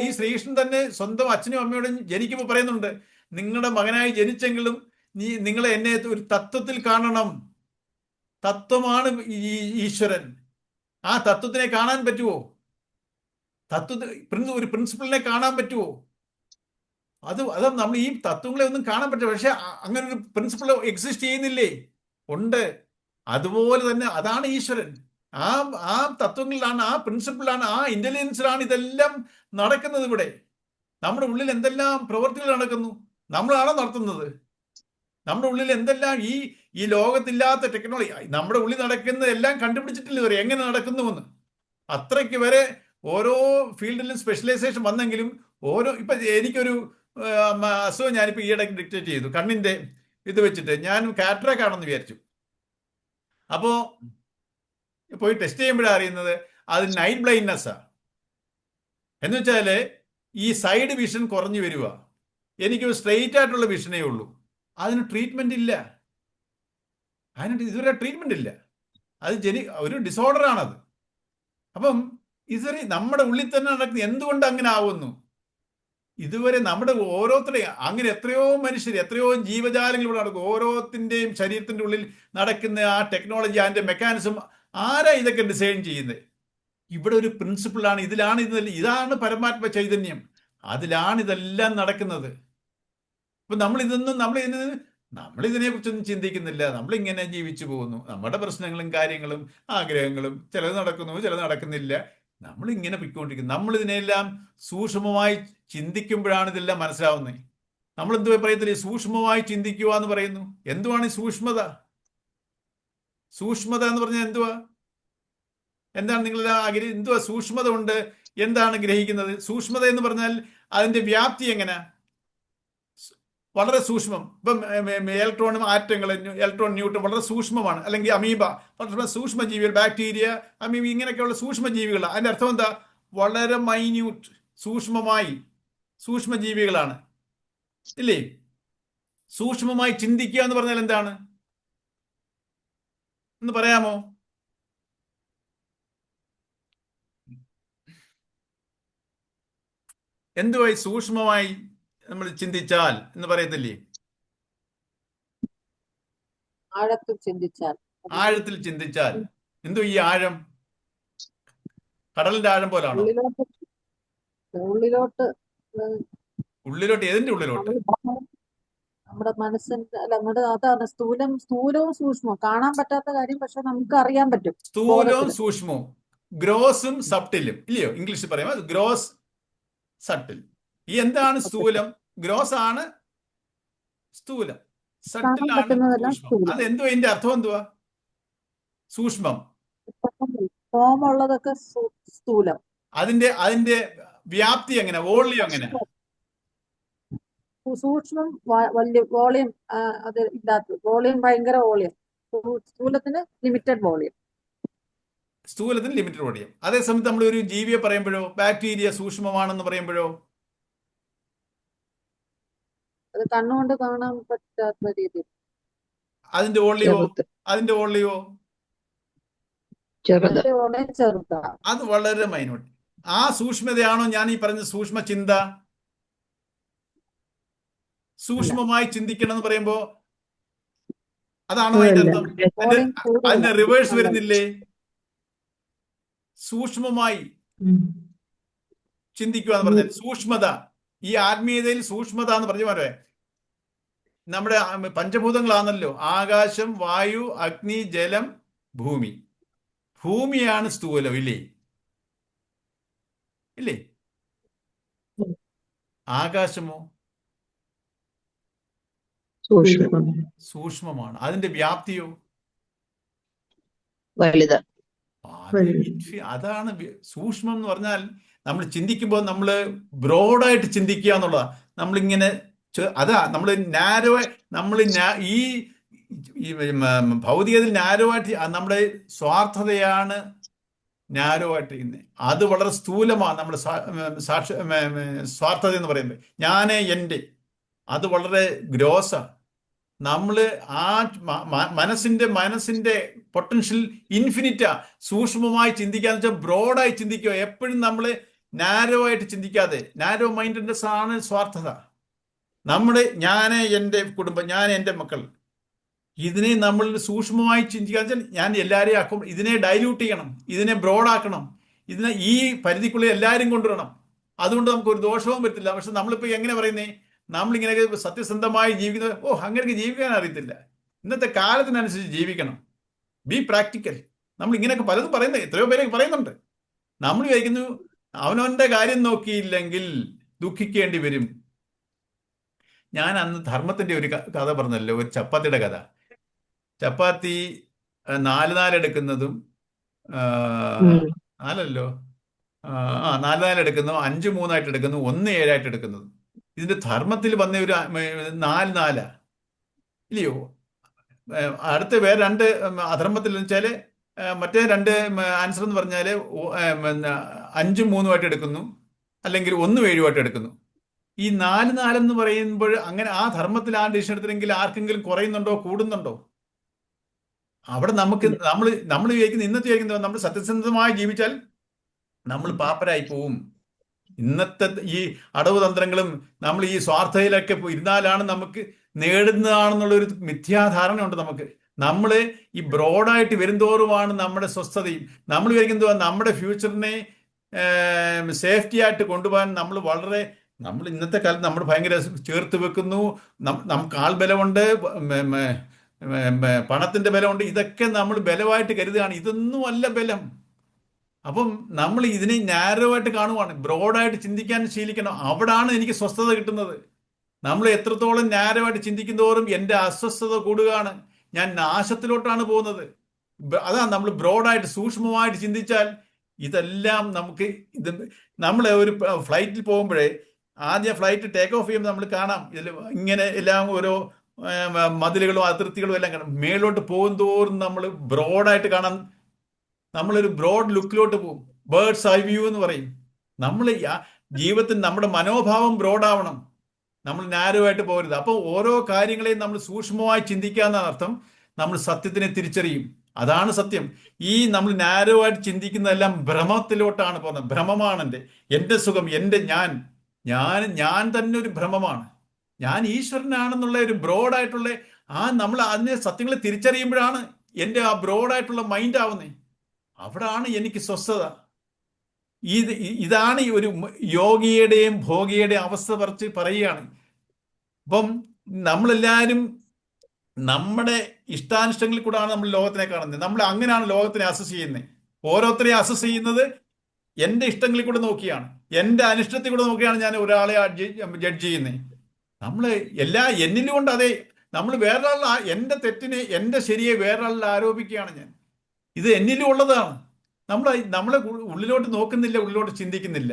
ഈ ശ്രീകൃഷ്ണൻ തന്നെ സ്വന്തം അച്ഛനും അമ്മയോടും ജനിക്കുമ്പോൾ പറയുന്നുണ്ട്, നിങ്ങളുടെ മകനായി ജനിച്ചെങ്കിലും നിങ്ങളെ എന്നെ ഒരു തത്വത്തിൽ കാണണം. തത്വമാണ് ഈശ്വരൻ. ആ തത്വത്തിനെ കാണാൻ പറ്റുമോ? ഒരു പ്രിൻസിപ്പിളിനെ കാണാൻ പറ്റുമോ? അത് നമ്മൾ ഈ തത്വങ്ങളെ ഒന്നും കാണാൻ പറ്റില്ല. പക്ഷെ അങ്ങനെ ഒരു പ്രിൻസിപ്പിൾ എക്സിസ്റ്റ് ചെയ്യുന്നില്ലേ? ഉണ്ട്. അതുപോലെ തന്നെ അതാണ് ഈശ്വരൻ. ആ തത്വങ്ങളിലാണ്, ആ പ്രിൻസിപ്പിളാണ്, ആ ഇന്റലിജൻസിലാണ് ഇതെല്ലാം നടക്കുന്നത്. ഇവിടെ നമ്മുടെ ഉള്ളിൽ എന്തെല്ലാം പ്രവൃത്തികൾ നടക്കുന്നു, നമ്മളാണോ നടത്തുന്നത്? നമ്മുടെ ഉള്ളിൽ എന്തെല്ലാം ഈ ലോകത്തില്ലാത്ത ടെക്നോളജി നമ്മുടെ ഉള്ളിൽ നടക്കുന്നത് എല്ലാം കണ്ടുപിടിച്ചിട്ടില്ല വരെ എങ്ങനെ നടക്കുന്നുവെന്ന്. അത്രയ്ക്ക് വരെ ഓരോ ഫീൽഡിലും സ്പെഷ്യലൈസേഷൻ വന്നെങ്കിലും ഇപ്പൊ എനിക്കൊരു അസുഖം ഞാനിപ്പോ ഈയിടയ്ക്ക് ഡിക്റ്റേറ്റ് ചെയ്തു. കണ്ണിന്റെ ഇത് വെച്ചിട്ട് ഞാൻ കാറ്ററാക്ട് ആണെന്ന് വിചാരിച്ചു. അപ്പോ പോയി ടെസ്റ്റ് ചെയ്യുമ്പോഴാണ് അറിയുന്നത് അത് നൈറ്റ് ബ്ലൈൻഡ്നെസ്സാ. എന്ന് വെച്ചാല് ഈ സൈഡ് വിഷൻ കുറഞ്ഞു വരിക. എനിക്ക് സ്ട്രെയിറ്റ് ആയിട്ടുള്ള വിഷനേ ഉള്ളൂ. അതിന് ട്രീറ്റ്മെന്റ് ഇല്ല. ഇതുവരെ ട്രീറ്റ്മെന്റ് ഇല്ല. ഒരു ഡിസോർഡർ ആണത്. അപ്പം നമ്മുടെ ഉള്ളിൽ തന്നെ നടക്കുന്നത്. എന്തുകൊണ്ട് അങ്ങനെ ആവുന്നു? ഇതുവരെ നമ്മുടെ ഓരോരുത്തരുടെയും അങ്ങനെ എത്രയോ മനുഷ്യർ, എത്രയോ ജീവജാലങ്ങൾ ഇവിടെ നടക്കും. ഓരോത്തിന്റെയും ശരീരത്തിന്റെ ഉള്ളിൽ നടക്കുന്ന ആ ടെക്നോളജി, അതിന്റെ മെക്കാനിസം ആരാ ഇതൊക്കെ ഡിസൈൻ ചെയ്യുന്നത്? ഇവിടെ ഒരു പ്രിൻസിപ്പിളാണ്. ഇതാണ് പരമാത്മ ചൈതന്യം. അതിലാണ് ഇതെല്ലാം നടക്കുന്നത്. അപ്പൊ നമ്മളിതിനെ കുറിച്ചൊന്നും ചിന്തിക്കുന്നില്ല. നമ്മളിങ്ങനെ ജീവിച്ചു പോകുന്നു. നമ്മുടെ പ്രശ്നങ്ങളും കാര്യങ്ങളും ആഗ്രഹങ്ങളും ചിലത് നടക്കുന്നു, ചിലത് നടക്കുന്നില്ല. നമ്മളിങ്ങനെ പൊയ്ക്കൊണ്ടിരിക്കുന്നു. നമ്മളിതിനെല്ലാം സൂക്ഷ്മമായി ചിന്തിക്കുമ്പോഴാണ് ഇതെല്ലാം മനസ്സിലാവുന്നത്. നമ്മൾ എന്തുവാ പറയത്തില്ലേ, സൂക്ഷ്മമായി ചിന്തിക്കുക എന്ന് പറയുന്നു. എന്തുവാണ് ഈ സൂക്ഷ്മത? സൂക്ഷ്മത എന്ന് പറഞ്ഞാൽ എന്താണ് നിങ്ങൾ എന്തുവാ സൂക്ഷ്മത കൊണ്ട് എന്താണ് ഗ്രഹിക്കുന്നത്? സൂക്ഷ്മത എന്ന് പറഞ്ഞാൽ അതിന്റെ വ്യാപ്തി എങ്ങനെ? വളരെ സൂക്ഷ്മം. ഇപ്പം ഇലക്ട്രോണും ആറ്റങ്ങളും ഇലക്ട്രോൺ ന്യൂട്രോൺ വളരെ സൂക്ഷ്മമാണ്. അല്ലെങ്കിൽ അമീബ വളരെ സൂക്ഷ്മജീവികൾ, ബാക്ടീരിയ, അമീബ ഇങ്ങനെയൊക്കെയുള്ള സൂക്ഷ്മജീവികളാണ്. അതിന്റെ അർത്ഥം എന്താ? വളരെ മൈന്യൂട്ട്, സൂക്ഷ്മജീവികളാണ്, ഇല്ലേ? സൂക്ഷ്മമായി ചിന്തിക്കുക എന്ന് പറഞ്ഞാൽ എന്താണ് എന്ന് പറയാമോ? എന്തുവായി സൂക്ഷ്മമായി നമ്മൾ ചിന്തിച്ചാൽ എന്ന് പറയത്തില്ലേ? ആഴത്തിൽ ചിന്തിച്ചാൽ. എന്തോ ഈ ആഴം കടലിന്റെ ആഴം പോലാണോ? ഉള്ളിലോട്ട് ഏതിന്റെ ഉള്ളിലോട്ട്? നമ്മുടെ മനസ്സിന്റെ അതാണ് സ്ഥൂലവും സൂക്ഷ്മവും. കാണാൻ പറ്റാത്ത കാര്യം പക്ഷെ നമുക്ക് അറിയാൻ പറ്റും. സ്ഥൂലവും സൂക്ഷ്മവും, ഗ്രോസും സബ്ട്ടിലും, ഇല്ലയോ? ഇംഗ്ലീഷിൽ പറയുമ്പോൾ ഗ്രോസ്, സട്ടിൽ. ഈ എന്താണ് സ്ഥൂലം? ഗ്രോസ് ആണ് സ്ഥൂലം, സട്ടിലാണ് സൂക്ഷ്മം. അതെന്തുവാ ഇതിന്റെ അർത്ഥം? എന്തുവാ സൂക്ഷ്മം? ഫോമുള്ളതൊക്കെ സ്ഥൂലം. അതിന്റെ വ്യാപ്തി എങ്ങനെ, വോളിയം എങ്ങനെ? സൂക്ഷ്മം വലിയ വോളിയം അത് ഇല്ലാത്ത വോളിയം, ഭയങ്കര വോളിയം. സ്ഥൂലത്തിന് ലിമിറ്റഡ് വോളിയം. സ്ഥൂലത്തിന് ലിമിറ്റഡ് വോളിയം. അതേസമയത്ത് നമ്മൾ ഒരു ജീവിയെ പറയുമ്പോഴോ, ബാക്ടീരിയ സൂക്ഷ്മമാണെന്ന് പറയുമ്പോഴോ, അത് കണ്ണുകൊണ്ട് കാണാൻ പറ്റാത്ത രീതിയിൽ അതിന്റെ വോളിയോ, അതിന്റെ വോളിയോ അതിന്റെ വോളിയം ചെറുതാ. അത് വളരെ മൈന്യൂട്ട്. ആ സൂക്ഷ്മതയാണോ ഞാൻ ഈ പറഞ്ഞ സൂക്ഷ്മ ചിന്ത? സൂക്ഷ്മമായി ചിന്തിക്കണം എന്ന് പറയുമ്പോ അതാണോ അതിന്റെ അർത്ഥം? വോളിയം കൂടുതലാ. അതിന്റെ റിവേഴ്സ് വരുന്നില്ലേ? സൂക്ഷ്മമായി ചിന്തിക്കുക എന്ന് പറഞ്ഞാൽ സൂക്ഷ്മത. ഈ ആത്മീയതയിൽ സൂക്ഷ്മത എന്ന് പറഞ്ഞ പോലെ നമ്മുടെ പഞ്ചഭൂതങ്ങളാണല്ലോ, ആകാശം, വായു, അഗ്നി, ജലം, ഭൂമി. ഭൂമിയാണ് സ്ഥൂലം, ഇല്ലേ? ഇല്ലേ? ആകാശമോ സൂക്ഷ്മമാണ്. അതിന്റെ വ്യാപ്തിയോ വലുത്. അതാണ് സൂക്ഷ്മം എന്ന് പറഞ്ഞാൽ. നമ്മൾ ചിന്തിക്കുമ്പോൾ നമ്മൾ ബ്രോഡായിട്ട് ചിന്തിക്കുക എന്നുള്ളതാ. നമ്മളിങ്ങനെ അതാ നമ്മൾ നാരോ, നമ്മൾ ഈ ഭൗതികതയിൽ നാരോ ആയിട്ട് നമ്മുടെ സ്വാർത്ഥതയാണ് നാരോ ആയിട്ടിരിക്കുന്നത്. അത് വളരെ സ്ഥൂലമാണ്. നമ്മുടെ സ്വാർത്ഥത എന്ന് പറയുന്നത് ഞാനേ എൻ്റെ, അത് വളരെ ഗ്രോസാണ്. നമ്മൾ ആ മനസ്സിന്റെ പൊട്ടൻഷ്യൽ ഇൻഫിനിറ്റാ. സൂക്ഷ്മമായി ചിന്തിക്കാന്ന് വെച്ചാൽ ബ്രോഡായി ചിന്തിക്കുക. എപ്പോഴും നമ്മൾ നാരോ ആയിട്ട് ചിന്തിക്കാതെ, നാരോ മൈൻഡഡ്നെസ് ആണ് സ്വാർത്ഥത. നമ്മുടെ ഞാനേ എൻ്റെ കുടുംബം, ഞാൻ എൻ്റെ മക്കൾ, ഇതിനെ നമ്മൾ സൂക്ഷ്മമായി ചിന്തിക്കാന്ന് വെച്ചാൽ ഞാൻ എല്ലാവരെയും ആക്കും. ഇതിനെ ഡൈല്യൂട്ട് ചെയ്യണം, ഇതിനെ ബ്രോഡാക്കണം, ഇതിനെ ഈ പരിധിക്കുള്ളിൽ എല്ലാവരും കൊണ്ടുവരണം. അതുകൊണ്ട് നമുക്ക് ഒരു ദോഷവും പറ്റില്ല. പക്ഷെ നമ്മളിപ്പോൾ എങ്ങനെ പറയുന്നേ, നമ്മളിങ്ങനെ സത്യസന്ധമായി ജീവിക്കുന്നത്, അങ്ങനെയൊക്കെ ജീവിക്കാൻ അറിയത്തില്ല. ഇന്നത്തെ കാലത്തിനനുസരിച്ച് ജീവിക്കണം, ബി പ്രാക്ടിക്കൽ. നമ്മൾ ഇങ്ങനെയൊക്കെ പലതും പറയുന്നത്, എത്രയോ പേരെ പറയുന്നുണ്ട്. നമ്മൾ വിചാരിക്കുന്നു അവനവന്റെ കാര്യം നോക്കിയില്ലെങ്കിൽ ദുഃഖിക്കേണ്ടി വരും. ഞാൻ അന്ന് ധർമ്മത്തിന്റെ ഒരു കഥ പറഞ്ഞല്ലോ, ഒരു ചപ്പാത്തിയുടെ കഥ. ചപ്പാത്തി 4 എടുക്കുന്നതും 4 എടുക്കുന്നു, 5 3 എടുക്കുന്നു, 1 7 എടുക്കുന്നതും. ഇതിന്റെ ധർമ്മത്തിൽ വന്ന ഒരു 4 ഇല്ലയോ? അടുത്ത വേറെ 2 അധർമ്മത്തിൽ വെച്ചാല് മറ്റേ 2 ആൻസർ എന്ന് പറഞ്ഞാല് 5 3 എടുക്കുന്നു, അല്ലെങ്കിൽ 1 7 എടുക്കുന്നു. ഈ 4 എന്ന് പറയുമ്പോൾ അങ്ങനെ ആ ധർമ്മത്തിൽ ആ ഡിസിഷൻ എടുത്തില്ലെങ്കിൽ ആർക്കെങ്കിലും കുറയുന്നുണ്ടോ, കൂടുന്നുണ്ടോ? അവിടെ നമ്മൾ വിചാരിക്കുന്നത്, ഇന്നത്തെ വിചാരിക്കുന്നത് നമ്മൾ സത്യസന്ധമായി ജീവിച്ചാൽ നമ്മൾ പാപ്പരായി പോവും. ഇന്നത്തെ ഈ അടവ് തന്ത്രങ്ങളും നമ്മൾ ഈ സ്വാർത്ഥയിലൊക്കെ ഇരുന്നാലാണ് നമുക്ക് നേടുന്നതാണെന്നുള്ളൊരു മിഥ്യാധാരണ ഉണ്ട് നമുക്ക്. നമ്മൾ ഈ ബ്രോഡായിട്ട് വരുംതോറുമാണ് നമ്മുടെ സ്വസ്ഥതയും. നമ്മൾ വിചാരിക്കുന്നത് നമ്മുടെ ഫ്യൂച്ചറിനെ സേഫ്റ്റി ആയിട്ട് കൊണ്ടുപോകാൻ നമ്മൾ ഇന്നത്തെ കാലത്ത് നമ്മൾ ഭയങ്കര ചേർത്ത് വെക്കുന്നു. നമുക്ക് ആൾബലമുണ്ട്, പണത്തിന്റെ ബലമുണ്ട്, ഇതൊക്കെ നമ്മൾ ബലമായിട്ട് കരുതുകയാണ്. ഇതൊന്നും അല്ല ബലം. അപ്പം നമ്മൾ ഇതിനെ നാരോ ആയിട്ട് കാണുവാണ്. ബ്രോഡായിട്ട് ചിന്തിക്കാൻ ശീലിക്കണം. അവിടാണ് എനിക്ക് സ്വസ്ഥത കിട്ടുന്നത്. നമ്മൾ എത്രത്തോളം നാരോ ആയിട്ട് ചിന്തിക്കുന്നതോറും എൻ്റെ അസ്വസ്ഥത കൂടുകയാണ്. ഞാൻ നാശത്തിലോട്ടാണ് പോകുന്നത്. അതാ നമ്മൾ ബ്രോഡായിട്ട് സൂക്ഷ്മമായിട്ട് ചിന്തിച്ചാൽ ഇതെല്ലാം നമുക്ക് നമ്മൾ ഒരു ഫ്ലൈറ്റിൽ പോകുമ്പോഴേ ആദ്യം ഫ്ലൈറ്റ് ടേക്ക് ഓഫ് ചെയ്യുമ്പോൾ നമ്മൾ കാണാം, ഇതിൽ ഇങ്ങനെ എല്ലാം ഓരോ മതിലുകളും അതിർത്തികളും എല്ലാം കാണാം. മേലോട്ട് പോകും തോറും നമ്മൾ ബ്രോഡായിട്ട് കാണാൻ, നമ്മളൊരു ബ്രോഡ് ലുക്കിലോട്ട് പോകും. ബേർഡ്സ് ഐ വ്യൂ എന്ന് പറയും. നമ്മൾ ജീവിതത്തിൽ നമ്മുടെ മനോഭാവം ബ്രോഡാവണം, നമ്മൾ നാരോ ആയിട്ട് പോകരുത്. അപ്പോൾ ഓരോ കാര്യങ്ങളെയും നമ്മൾ സൂക്ഷ്മമായി ചിന്തിക്കാന്നാണ് അർത്ഥം. നമ്മൾ സത്യത്തിനെ തിരിച്ചറിയും. അതാണ് സത്യം. ഈ നമ്മൾ നാരോ ആയിട്ട് ചിന്തിക്കുന്നതെല്ലാം ഭ്രമത്തിലോട്ടാണ് പോകുന്നത്. ഭ്രമമാണ് എൻ്റെ സുഖം, എൻ്റെ ഞാൻ തന്നെ ഒരു ഭ്രമമാണ്. ഞാൻ ഈശ്വരനാണെന്നുള്ള ഒരു ബ്രോഡായിട്ടുള്ള നമ്മൾ അതിനെ സത്യങ്ങളെ തിരിച്ചറിയുമ്പോഴാണ് എൻ്റെ ആ ബ്രോഡായിട്ടുള്ള മൈൻഡ് ആവുന്നത്. അവിടാണ് എനിക്ക് സ്വസ്ഥത. ഇതാണ് ഈ ഒരു യോഗിയുടെയും ഭോഗിയുടെയും അവസ്ഥ പറയുകയാണ്. അപ്പം നമ്മളെല്ലാവരും നമ്മുടെ ഇഷ്ടാനിഷ്ടങ്ങളിൽ കൂടെയാണ് നമ്മൾ ലോകത്തിനെ കാണുന്നത്. നമ്മൾ അങ്ങനെയാണ് ലോകത്തിനെ അസസ് ചെയ്യുന്നത്. ഓരോരുത്തരെയും അസസ് ചെയ്യുന്നത് എൻ്റെ ഇഷ്ടങ്ങളിൽ കൂടെ നോക്കിയാണ്, എൻ്റെ അനിഷ്ടത്തിൽ കൂടെ നോക്കിയാണ് ഞാൻ ഒരാളെ ജഡ്ജ് ചെയ്യുന്നത്. നമ്മൾ എന്നിലും കൊണ്ട് അതേ നമ്മൾ വേറൊരാൾ എൻ്റെ തെറ്റിനെ, എൻ്റെ ശരിയെ വേറൊരാളിൽ ആരോപിക്കുകയാണ് ഞാൻ. ഇത് എന്നിലും ഉള്ളതാണ്. നമ്മളെ ഉള്ളിലോട്ട് നോക്കുന്നില്ല, ഉള്ളിലോട്ട് ചിന്തിക്കുന്നില്ല.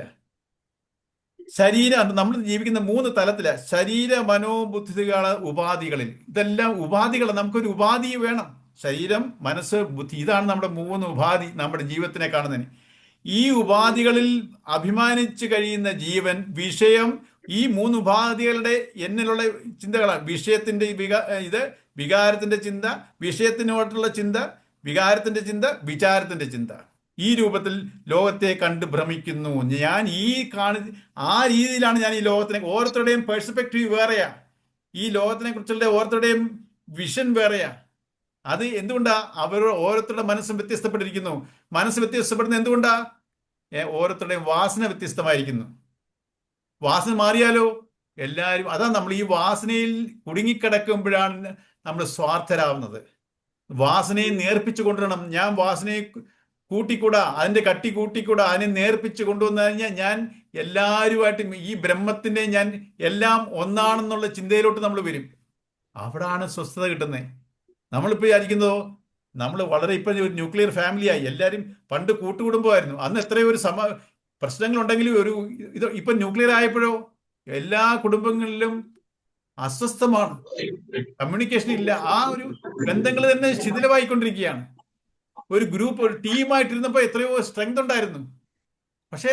ശരീരം നമ്മൾ ജീവിക്കുന്ന 3 തലത്തില് ശരീര മനോബുദ്ധികള ഉപാധികളിൽ ഇതെല്ലാം ഉപാധികൾ. നമുക്കൊരു ഉപാധി വേണം. ശരീരം, മനസ്സ്, ബുദ്ധി, ഇതാണ് നമ്മുടെ 3 ഉപാധി നമ്മുടെ ജീവിതത്തിനെ കാണുന്നതിന്. ഈ ഉപാധികളിൽ അഭിമാനിച്ചു കഴിയുന്ന ജീവൻ വിഷയം, ഈ 3 ഉപാധികളുടെ എന്നിലുള്ള ചിന്തകളാണ്. വിഷയത്തിന്റെ ഇത് വികാരത്തിന്റെ ചിന്ത, വിഷയത്തിനോട്ടുള്ള ചിന്ത, വികാരത്തിന്റെ ചിന്ത, വിചാരത്തിന്റെ ചിന്ത. ഈ രൂപത്തിൽ ലോകത്തെ കണ്ട് ഭ്രമിക്കുന്നു. ഞാൻ ആ രീതിയിലാണ് ഞാൻ ഈ ലോകത്തിനെ, ഓരോരുത്തരുടെയും പെർസ്പെക്റ്റീവ് വേറെയാ. ഈ ലോകത്തിനെ കുറിച്ചുള്ള ഓരോരുത്തരുടെയും വിഷൻ വേറെയാ. അത് എന്തുകൊണ്ടാ? ഓരോരുത്തരുടെ മനസ്സും വ്യത്യസ്തപ്പെട്ടിരിക്കുന്നു. മനസ്സ് വ്യത്യസ്തപ്പെടുന്നത് എന്തുകൊണ്ടാ? ഓരോരുത്തരുടെയും വാസന വ്യത്യസ്തമായിരിക്കുന്നു. വാസന മാറിയാലോ എല്ലാവരും, അതാ നമ്മൾ ഈ വാസനയിൽ കുടുങ്ങിക്കിടക്കുമ്പോഴാണ് നമ്മൾ സ്വാർത്ഥരാകുന്നത്. വാസനയെ നേർപ്പിച്ചു കൊണ്ടുവരണം. ഞാൻ വാസനയെ കൂട്ടിക്കൂടാ, അതിന്റെ കട്ടി കൂട്ടിക്കൂടാ, അതിനെ നേർപ്പിച്ച് കൊണ്ടുവന്നു കഴിഞ്ഞാൽ ഞാൻ എല്ലാവരുമായിട്ടും ഈ ബ്രഹ്മത്തിന്റെ ഞാൻ എല്ലാം ഒന്നാണെന്നുള്ള ചിന്തയിലോട്ട് നമ്മൾ വരും. അവിടാണ് സ്വസ്ഥത കിട്ടുന്നത്. നമ്മളിപ്പോൾ വിചാരിക്കുന്നതോ, നമ്മൾ വളരെ ഇപ്പം ഒരു ന്യൂക്ലിയർ ഫാമിലിയായി. എല്ലാവരും പണ്ട് കൂട്ടുകുടുംബമായിരുന്നു. അന്ന് എത്രയോ ഒരു പ്രശ്നങ്ങളുണ്ടെങ്കിലും ഇപ്പം ന്യൂക്ലിയർ ആയപ്പോഴോ എല്ലാ കുടുംബങ്ങളിലും അസ്വസ്ഥമാണ്. കമ്മ്യൂണിക്കേഷൻ ഇല്ല. ആ ഒരു ബന്ധങ്ങൾ തന്നെ ശിഥിലമായിക്കൊണ്ടിരിക്കുകയാണ്. ഒരു ഗ്രൂപ്പ്, ഒരു ടീമായിട്ടിരുന്നപ്പോൾ എത്രയോ സ്ട്രെങ്ത് ഉണ്ടായിരുന്നു. പക്ഷെ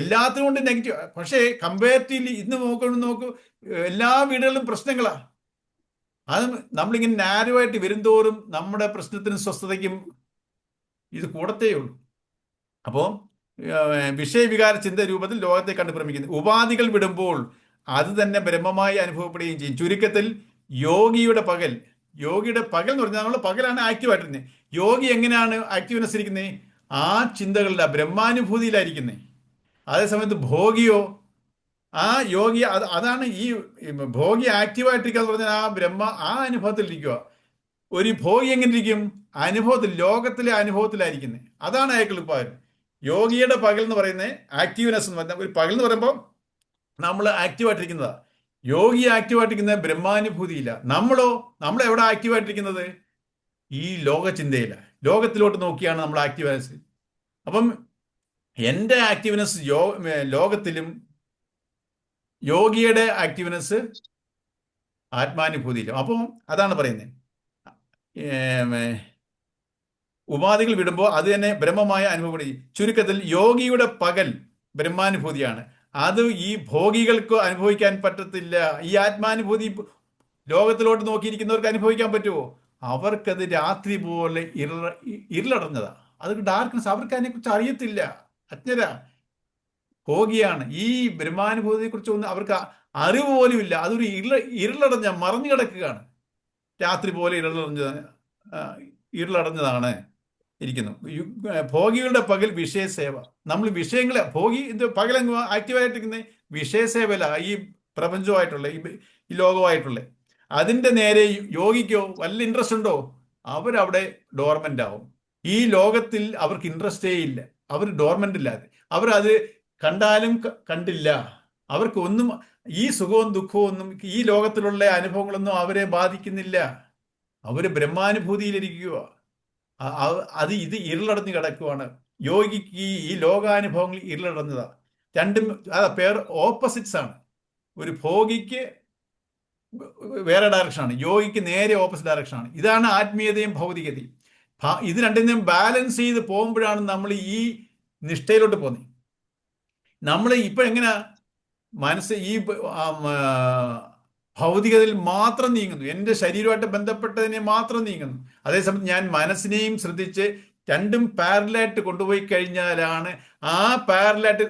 എല്ലാത്തിനും കൊണ്ട് നെഗറ്റീവ്. പക്ഷേ കമ്പാരിറ്റീവ്ലി ഇന്ന് നോക്കൂ, എല്ലാ വീടുകളിലും പ്രശ്നങ്ങളാ. അത് നമ്മളിങ്ങനെ നാരുവായിട്ട് വരുംതോറും നമ്മുടെ പ്രശ്നത്തിനും സ്വസ്ഥതയ്ക്കും ഇത് കൂടത്തേ ഉള്ളൂ. അപ്പോൾ വിഷയവികാര ചിന്ത രൂപത്തിൽ ലോകത്തെ കണ്ട് ഭ്രമിക്കുന്നു. ഉപാധികൾ വിടുമ്പോൾ അത് തന്നെ ബ്രഹ്മമായി അനുഭവപ്പെടുകയും ചെയ്യും. ചുരുക്കത്തിൽ യോഗിയുടെ പകൽ എന്ന് പറഞ്ഞാൽ നമ്മൾ പകലാണ് ആക്റ്റീവായിട്ടിരുന്നത്. യോഗി എങ്ങനെയാണ് ആക്റ്റീവ്നെസ് ഇരിക്കുന്നത്? ആ ചിന്തകളില ബ്രഹ്മാനുഭൂതിയിലായിരിക്കുന്നത്. അതേസമയത്ത് ഭോഗിയോ, ആ യോഗി അതാണ് ഈ ഭോഗി ആക്റ്റീവായിട്ടിരിക്കുക എന്ന് പറഞ്ഞാൽ ആ അനുഭവത്തിലിരിക്കുക. ഒരു ഭോഗി എങ്ങനെ ഇരിക്കും? അനുഭവത്തിൽ, ലോകത്തിലെ അനുഭവത്തിലായിരിക്കുന്നത്. അതാണ് അയാൾക്ക് എളുപ്പമായിരുന്നു. യോഗിയുടെ പകൽ എന്ന് പറയുന്നത് ആക്റ്റീവ്നെസ് എന്ന് പറഞ്ഞാൽ, ഒരു പകൽ എന്ന് പറയുമ്പോൾ നമ്മൾ ആക്റ്റീവായിട്ടിരിക്കുന്നതാ. യോഗി ആക്റ്റീവായിട്ടിരിക്കുന്നത് ബ്രഹ്മാനുഭൂതിയില്ല. നമ്മൾ എവിടെ ആക്റ്റീവായിട്ടിരിക്കുന്നത്? ഈ ലോകചിന്തയില്ല. ലോകത്തിലോട്ട് നോക്കിയാണ് നമ്മൾ ആക്റ്റീവ്നെസ്. അപ്പം എൻ്റെ ആക്റ്റീവ്നെസ് ലോകത്തിലും, യോഗിയുടെ ആക്റ്റീവ്നെസ് ആത്മാനുഭൂതിയിലും. അപ്പം അതാണ് പറയുന്നത്. ഉപാധികൾ വിടുമ്പോൾ അത് തന്നെ ബ്രഹ്മമായ അനുഭവപ്പെടും. ചുരുക്കത്തിൽ യോഗിയുടെ പകൽ ബ്രഹ്മാനുഭൂതിയാണ്. അത് ഈ ഭോഗികൾക്ക് അനുഭവിക്കാൻ പറ്റത്തില്ല. ഈ ആത്മാനുഭൂതി ലോകത്തിലോട്ട് നോക്കിയിരിക്കുന്നവർക്ക് അനുഭവിക്കാൻ പറ്റുമോ? അവർക്കത് രാത്രി പോലെ ഇരുളടഞ്ഞതാ. അത് ഡാർക്ക്നെസ്. അവർക്ക് അതിനെക്കുറിച്ച് അറിയത്തില്ല. അജ്ഞരാ, ഭോഗിയാണ്. ഈ ബ്രഹ്മാനുഭൂതിയെക്കുറിച്ച് ഒന്നും അവർക്ക് അറിവ് പോലും ഇല്ല. അതൊരു ഇരുളടഞ്ഞ മറഞ്ഞു കിടക്കുകയാണ്. രാത്രി പോലെ ഇരുളടഞ്ഞതാണ് ഇരിക്കുന്നു. ഭോഗികളുടെ പകൽ വിഷയസേവ. നമ്മൾ വിഷയങ്ങളെ പകലങ്ങ് ആക്റ്റീവായിട്ടിരിക്കുന്നത് വിഷയസേവല. ഈ പ്രപഞ്ചമായിട്ടുള്ള ഈ ലോകമായിട്ടുള്ള അതിൻ്റെ നേരെ യോഗിക്കോ വല്ല ഇൻട്രസ്റ്റ് ഉണ്ടോ? അവരവിടെ ഡോർമെന്റ് ആവും. ഈ ലോകത്തിൽ അവർക്ക് ഇൻട്രസ്റ്റേ ഇല്ല. അവർ ഡോർമെന്റ് ഇല്ലാതെ, അവരത് കണ്ടാലും കണ്ടില്ല. അവർക്കൊന്നും ഈ സുഖവും ദുഃഖവും ഒന്നും, ഈ ലോകത്തിലുള്ള അനുഭവങ്ങളൊന്നും അവരെ ബാധിക്കുന്നില്ല. അവർ ബ്രഹ്മാനുഭൂതിയിലിരിക്കുക. ഇത് ഇരുളടഞ്ഞു കിടക്കുവാണ്. യോഗിക്ക് ഈ ലോകാനുഭവങ്ങൾ ഇരുളടഞ്ഞതാ. രണ്ടും പേർ ഓപ്പോസിറ്റ്സ് ആണ്. ഒരു ഭോഗിക്ക് വേറെ ഡയറക്ഷനാണ്, യോഗിക്ക് നേരെ ഓപ്പോസിറ്റ് ഡയറക്ഷനാണ്. ഇതാണ് ആത്മീയതയും ഭൗതികതയും. ഇത് രണ്ടിനെയും ബാലൻസ് ചെയ്ത് പോകുമ്പോഴാണ് നമ്മൾ ഈ നിഷ്ഠയിലോട്ട് പോകുന്നത്. നമ്മൾ ഇപ്പൊ എങ്ങനെയാ മനസ്സ് ഈ ഭൗതികതയിൽ മാത്രം നീങ്ങുന്നു, എൻ്റെ ശരീരമായിട്ട് ബന്ധപ്പെട്ടതിനെ മാത്രം നീങ്ങുന്നു. അതേസമയം ഞാൻ മനസ്സിനെയും ശ്രദ്ധിച്ച് രണ്ടും പാരലായിട്ട് കൊണ്ടുപോയി കഴിഞ്ഞാലാണ് ആ പാരലായിട്ട്